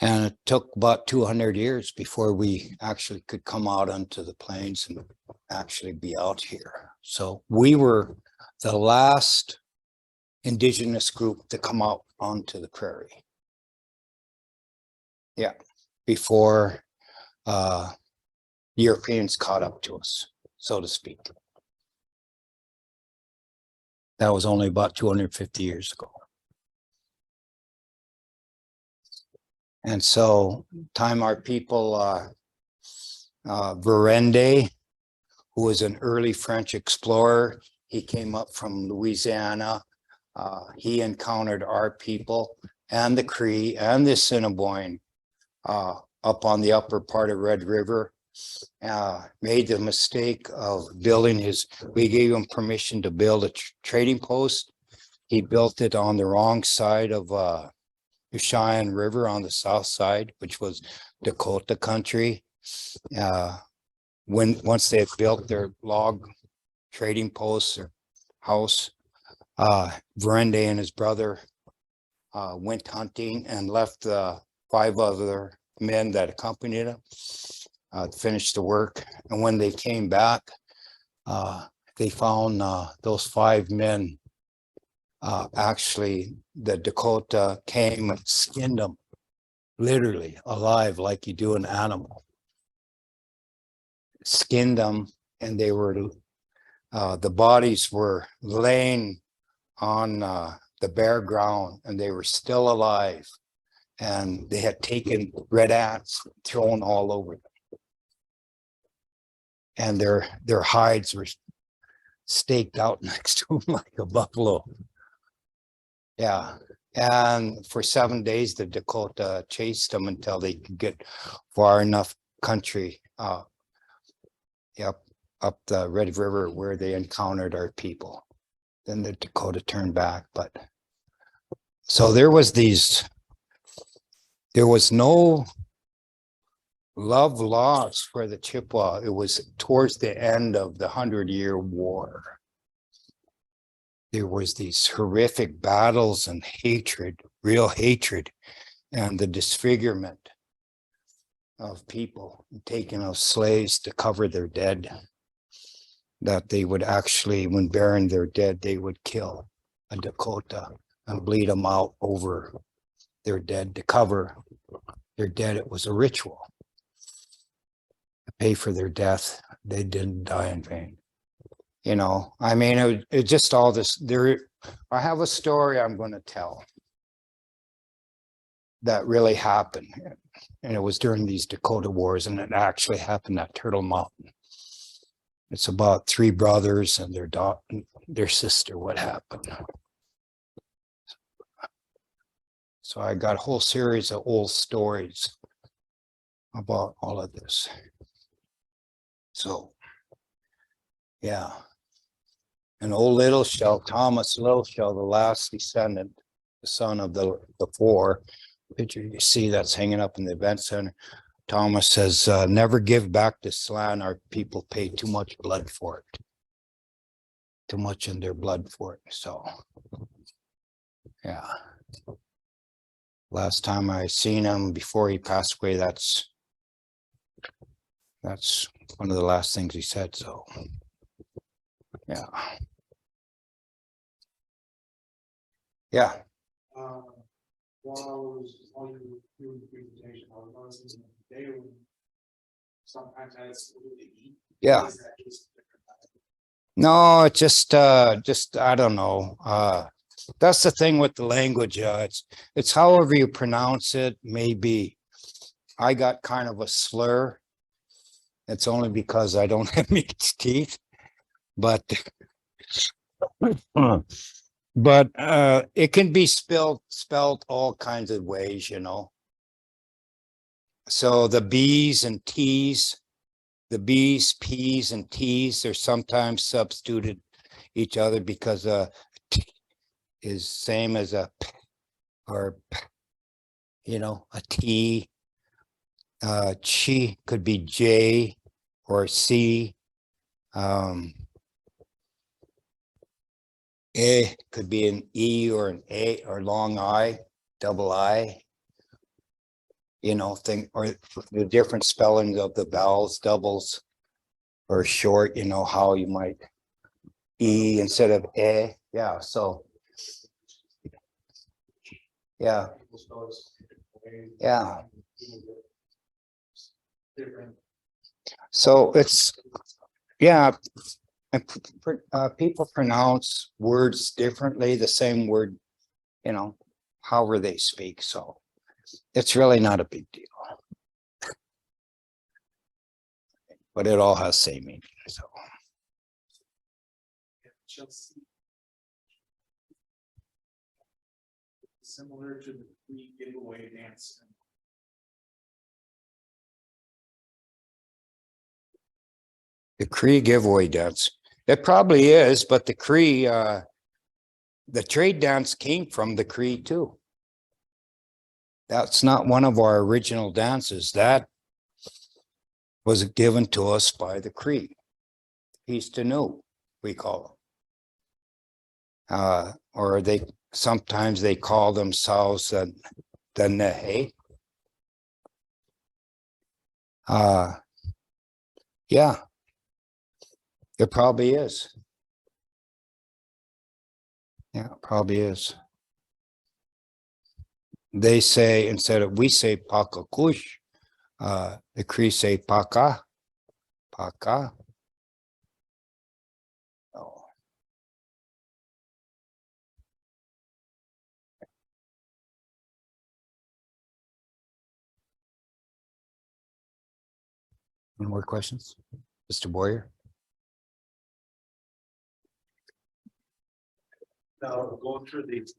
And it took about 200 years before we actually could come out onto the plains and actually be out here. So we were the last indigenous group to come out onto the prairie. Yeah, before Europeans caught up to us, so to speak. That was only about 250 years ago. And so time our people, Verende, who was an early French explorer, he came up from Louisiana. He encountered our people and the Cree and the Assiniboine up on the upper part of Red River. Made the mistake of building we gave him permission to build a trading post. He built it on the wrong side of the Cheyenne River, on the south side, which was Dakota country. Once they had built their log trading post or house, Verende and his brother went hunting and left 5 other men that accompanied him to finish the work. And when they came back, they found those 5 men. Actually, the Dakota came and skinned them, literally alive, like you do an animal. Skinned them, and they were, the bodies were laying on the bare ground, and they were still alive. And they had taken red ants, thrown all over them. And their hides were staked out next to them like a buffalo. Yeah. And for 7 days, the Dakota chased them until they could get far enough country up the Red River where they encountered our people. Then the Dakota turned back. But so there was these there was no love lost for the Chippewa. It was towards the end of the 100-Year War. There was these horrific battles and hatred, real hatred, and the disfigurement of people, taking of slaves to cover their dead, that they would actually, when burying their dead, they would kill a Dakota and bleed them out over their dead to cover their dead. It was a ritual to pay for their death. They didn't die in vain. You know, I mean, it just all this there. I have a story I'm going to tell that really happened. And it was during these Dakota Wars, and it actually happened at Turtle Mountain. It's about 3 brothers and their sister, what happened. So I got a whole series of old stories about all of this. So, yeah. And old Little Shell, Thomas Little Shell, the last descendant, the son of the 4, picture you see that's hanging up in the event center. Thomas says, never give back this land. Our people pay too much blood for it. Too much in their blood for it. So, yeah. Last time I seen him before he passed away, that's one of the last things he said. So, yeah. Yeah. While I was on your presentation, I was noticing that they would sometimes had something to eat. Yeah. Is that just different? No, it's just I don't know. That's the thing with the language. It's however you pronounce it, maybe. I got kind of a slur. It's only because I don't have mixed teeth, but it can be spelled all kinds of ways, you know. So the B's and T's, the B's, P's, and T's, they're sometimes substituted each other because T is same as a P or P, you know, a T. Chi could be J or C. A could be an E or an A or long I, double I. You know, or the different spellings of the vowels, doubles or short, you know, how you might E instead of A. Yeah, so yeah. People spell it different ways. Yeah. Different. So it's, yeah, and people pronounce words differently, the same word, you know, however they speak. So it's really not a big deal. But it all has same meaning. So Chelsea. Similar to the free giveaway dance. the Cree giveaway dance, it probably is, but the Cree, the trade dance came from the Cree too. That's not one of our original dances. That was given to us by the Cree. He's to know, we call them. Or sometimes they call themselves the Nehe. Yeah, it probably is. Yeah, it probably is. They say, instead of, we say Pakakush, the Cree say Paka, Paka. Oh. Any more questions? Mr. Boyer? Now, going through these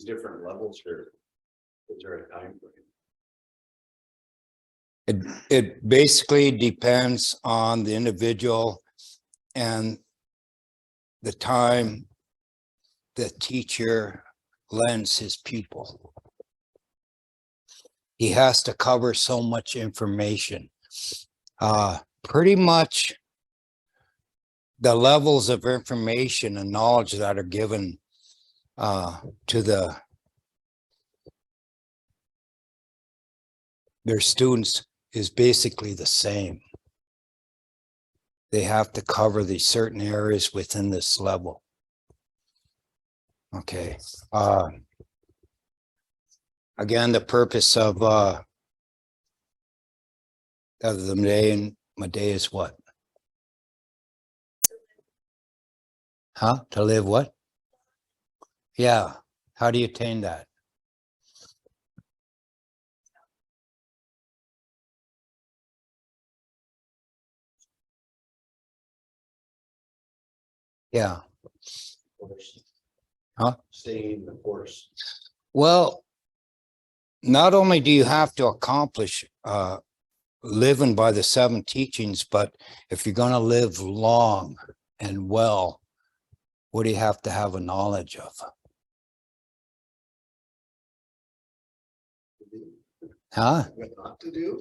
different levels here, is there a time frame? It basically depends on the individual and the time the teacher lends his pupil. he has to cover so much information. Pretty much the levels of information and knowledge that are given to their students is basically the same. They have to cover these certain areas within this level. Okay. Again, the purpose of the day is what? Huh? To live what? Yeah. How do you attain that? Yeah. Huh? Staying the course. Well, not only do you have to accomplish living by the 7 teachings, but if you're going to live long and well, what do you have to have a knowledge of? Huh? What not to do?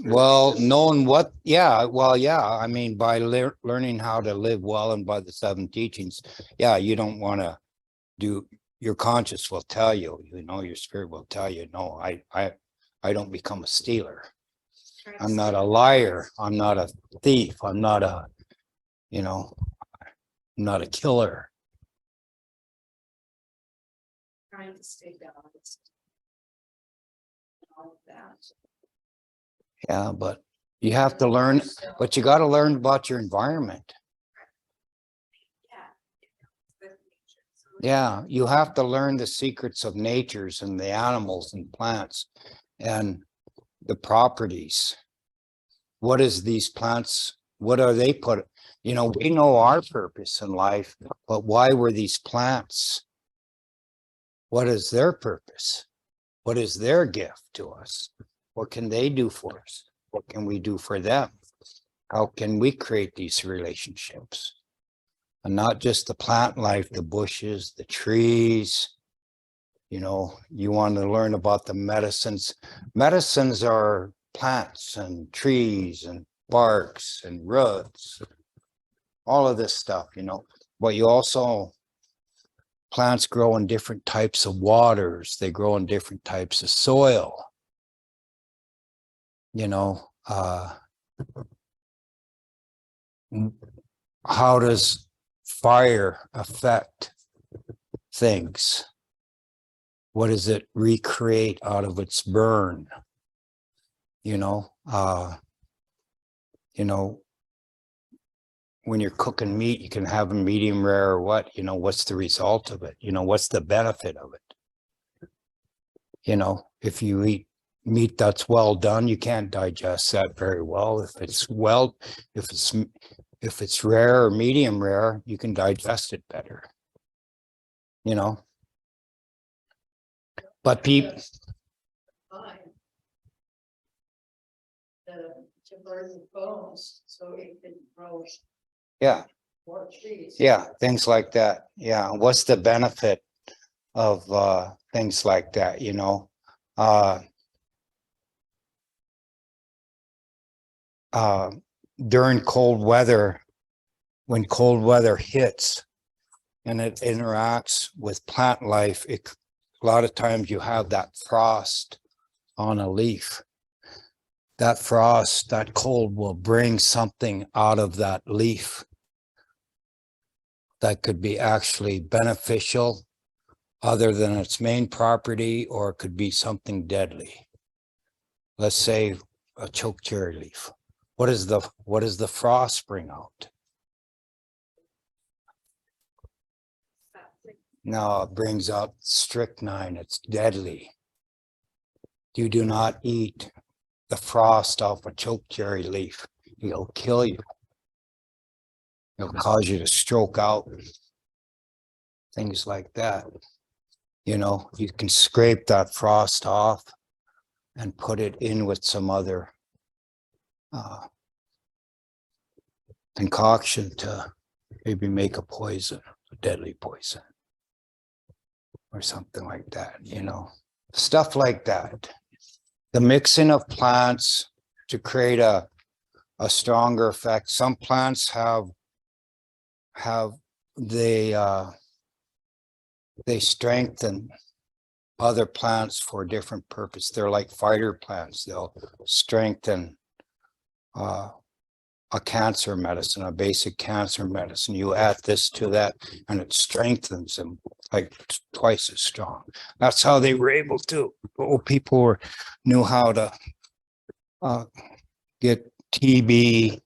Well, knowing what, yeah, well, yeah, I mean, by learning how to live well and by the 7 teachings, yeah, you don't want to do, your conscience will tell you, you know, your spirit will tell you, no, I don't become a stealer. I'm not a liar. I'm not a thief. I'm not a, you know, I'm not a killer. Trying to stay balanced. All of that. Yeah, but you have to learn, but you got to learn about your environment. Yeah. Yeah, you have to learn the secrets of natures and the animals and plants and the properties. What is these plants? What are they put? You know, we know our purpose in life, but why were these plants? What is their purpose? What is their gift to us? What can they do for us? What can we do for them? How can we create these relationships? And not just the plant life, the bushes, the trees. You know, you want to learn about the medicines. Medicines are plants and trees and barks and roots, all of this stuff, you know. But you also, plants grow in different types of waters. They grow in different types of soil. You know, how does fire affect things? What does it recreate out of its burn? You know, when you're cooking meat, you can have a medium rare or what, you know, what's the result of it? You know, what's the benefit of it? You know, if you eat meat that's well done, you can't digest that very well. If it's rare or medium rare, you can digest it better. You know, but people, Fine. To burn the bones, so it can grow yeah, more trees. yeah, things like that. Yeah, what's the benefit of things like that? You know, during cold weather, when cold weather hits and it interacts with plant life, a lot of times you have that frost on a leaf. That frost, that cold will bring something out of that leaf that could be actually beneficial other than its main property, or it could be something deadly. Let's say a choke cherry leaf. What does the frost bring out? No, it brings out strychnine. It's deadly. You do not eat the frost off a choke cherry leaf. It'll kill you. It'll cause you to stroke out. Things like that. You know, you can scrape that frost off and put it in with some other concoction to maybe make a poison, a deadly poison or something like that, you know. stuff like that. The mixing of plants to create a stronger effect. Some plants have they strengthen other plants for a different purpose. They're like fighter plants. They'll strengthen a cancer medicine, a basic cancer medicine. You add this to that and it strengthens them like twice as strong. That's how they were able to, people knew how to get TB,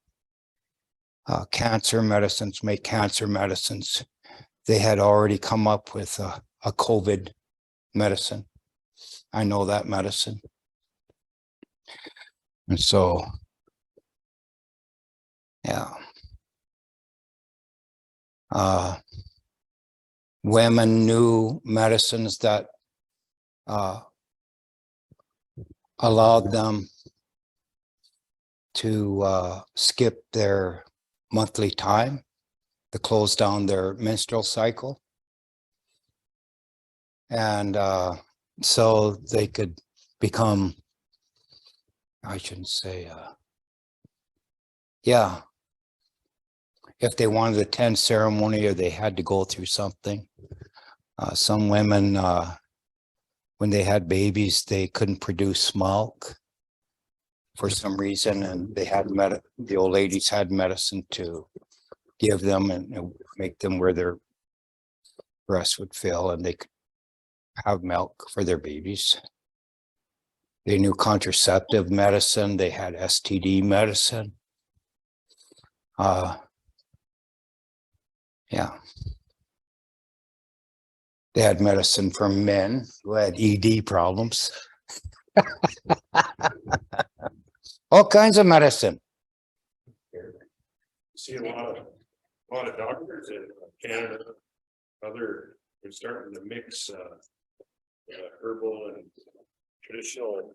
cancer medicines, make cancer medicines. They had already come up with a COVID medicine. I know that medicine. And so, yeah. Women knew medicines that allowed them to skip their monthly time, to close down their menstrual cycle. And so they could become, I shouldn't say, yeah, if they wanted to attend ceremony or they had to go through something. Some women, when they had babies, they couldn't produce milk for some reason, and they had the old ladies had medicine to give them and make them where their breasts would fill and they could have milk for their babies. They knew contraceptive medicine. They had STD medicine. Yeah. They had medicine for men who had ED problems. All kinds of medicine. See a lot of doctors in Canada, they're starting to mix herbal and traditional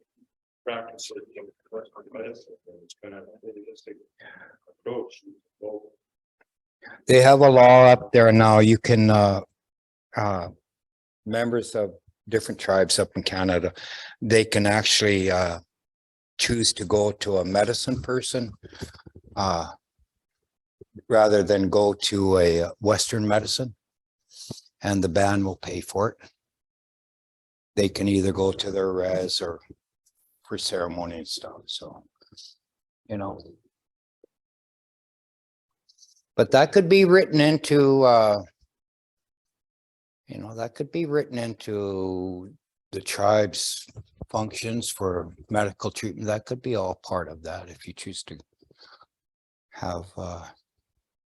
practices in Western medicine. And it's kind of a holistic approach. Well, They have a law up there now. You can, members of different tribes up in Canada, they can actually choose to go to a medicine person rather than go to a Western medicine, and the band will pay for it. They can either go to their res or for ceremony and stuff. So, you know, but that could be written into, you know, that could be written into the tribe's functions for medical treatment. That could be all part of that if you choose to have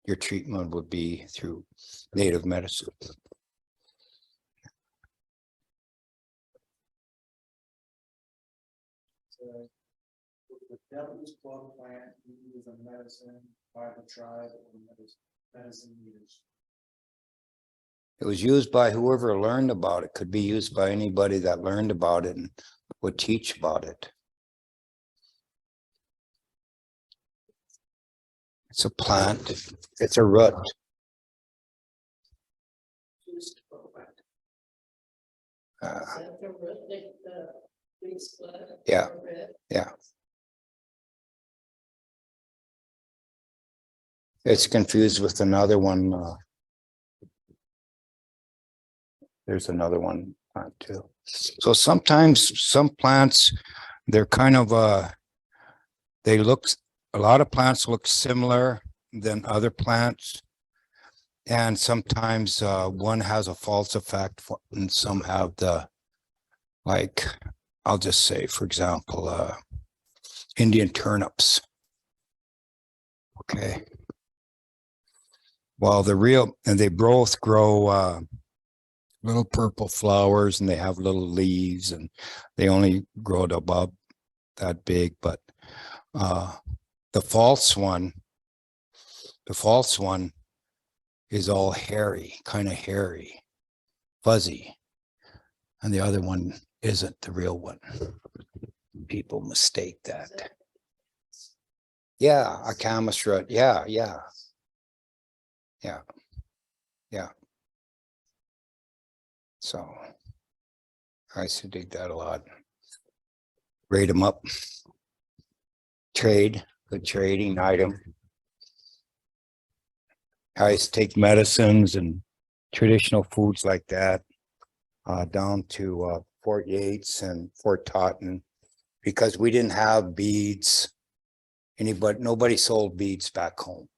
your treatment would be through native medicine. So, the devil's club plant used as a medicine by the tribe or medicine leaders. It was used by whoever learned about it. Could be used by anybody that learned about it and would teach about it. It's a plant. It's a root. Used for what? Uh, Is that the root, like the big split? Yeah. or red? yeah. It's confused with another one. There's another one too. So sometimes some plants, they're kind of they look, a lot of plants look similar than other plants, and sometimes one has a false effect and some have the, like, I'll just say, for example, Indian turnips. Okay. Well, and they both grow little purple flowers and they have little leaves and they only grow to above that big, but the false one is all hairy, kind of hairy, fuzzy, and the other one isn't the real one. People mistake that. Yeah, a camas root. Yeah. So I used to dig that a lot. Rate them up. Trade, good trading item. I used to take medicines and traditional foods like that down to Fort Yates and Fort Totten because we didn't have beads. Nobody sold beads back home.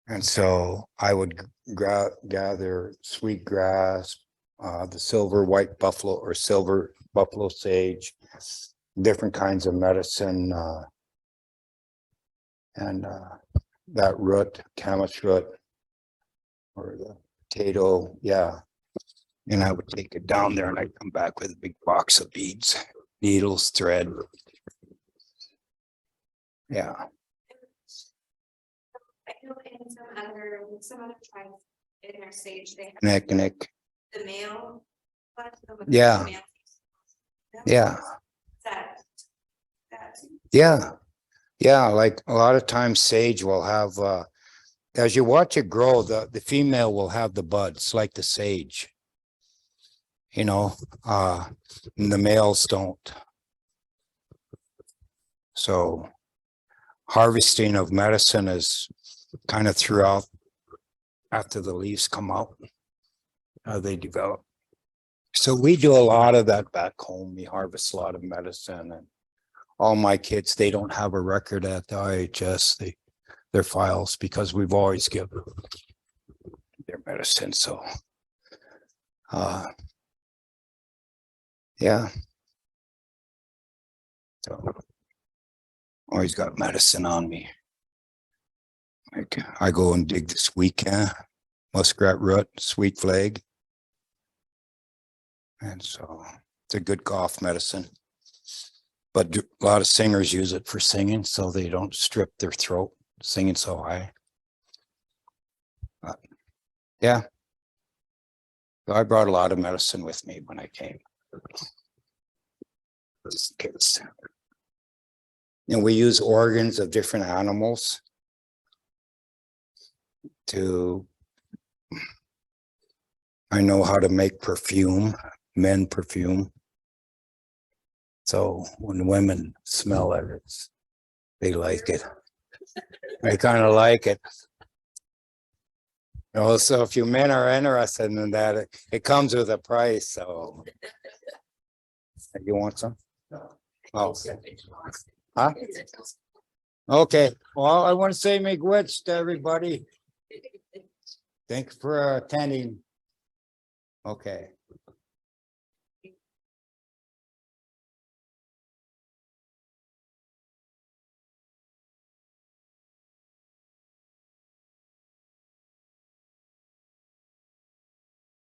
And so I would gather sweetgrass, the silver white buffalo or silver buffalo sage, different kinds of medicine, and that root, camas root, or the potato, yeah. And I would take it down there and I'd come back with a big box of beads, needles, thread. Yeah. I know in some other tribes in their sage, they have Nick. the male. Yeah. Male. Yeah. That. Yeah, like a lot of times sage will have as you watch it grow, the female will have the buds like the sage. You know, and the males don't. So harvesting of medicine is kind of throughout after the leaves come out, how they develop. So we do a lot of that back home. We harvest a lot of medicine, and all my kids, they don't have a record at the IHS, their files, because we've always given their medicine. So yeah. So always got medicine on me. Like I go and dig this weekend, muskrat root, sweet flag. And so it's a good cough medicine. But a lot of singers use it for singing so they don't strip their throat singing so high. But, yeah. So I brought a lot of medicine with me when I came. Just in case. And we use organs of different animals I know how to make perfume, men perfume. So when women smell it, they like it. They kind of like it. Also, if you men are interested in that, it comes with a price. So you want some? Oh, huh? Okay. Well, I want to say miigwech to everybody. Thanks for attending. Okay.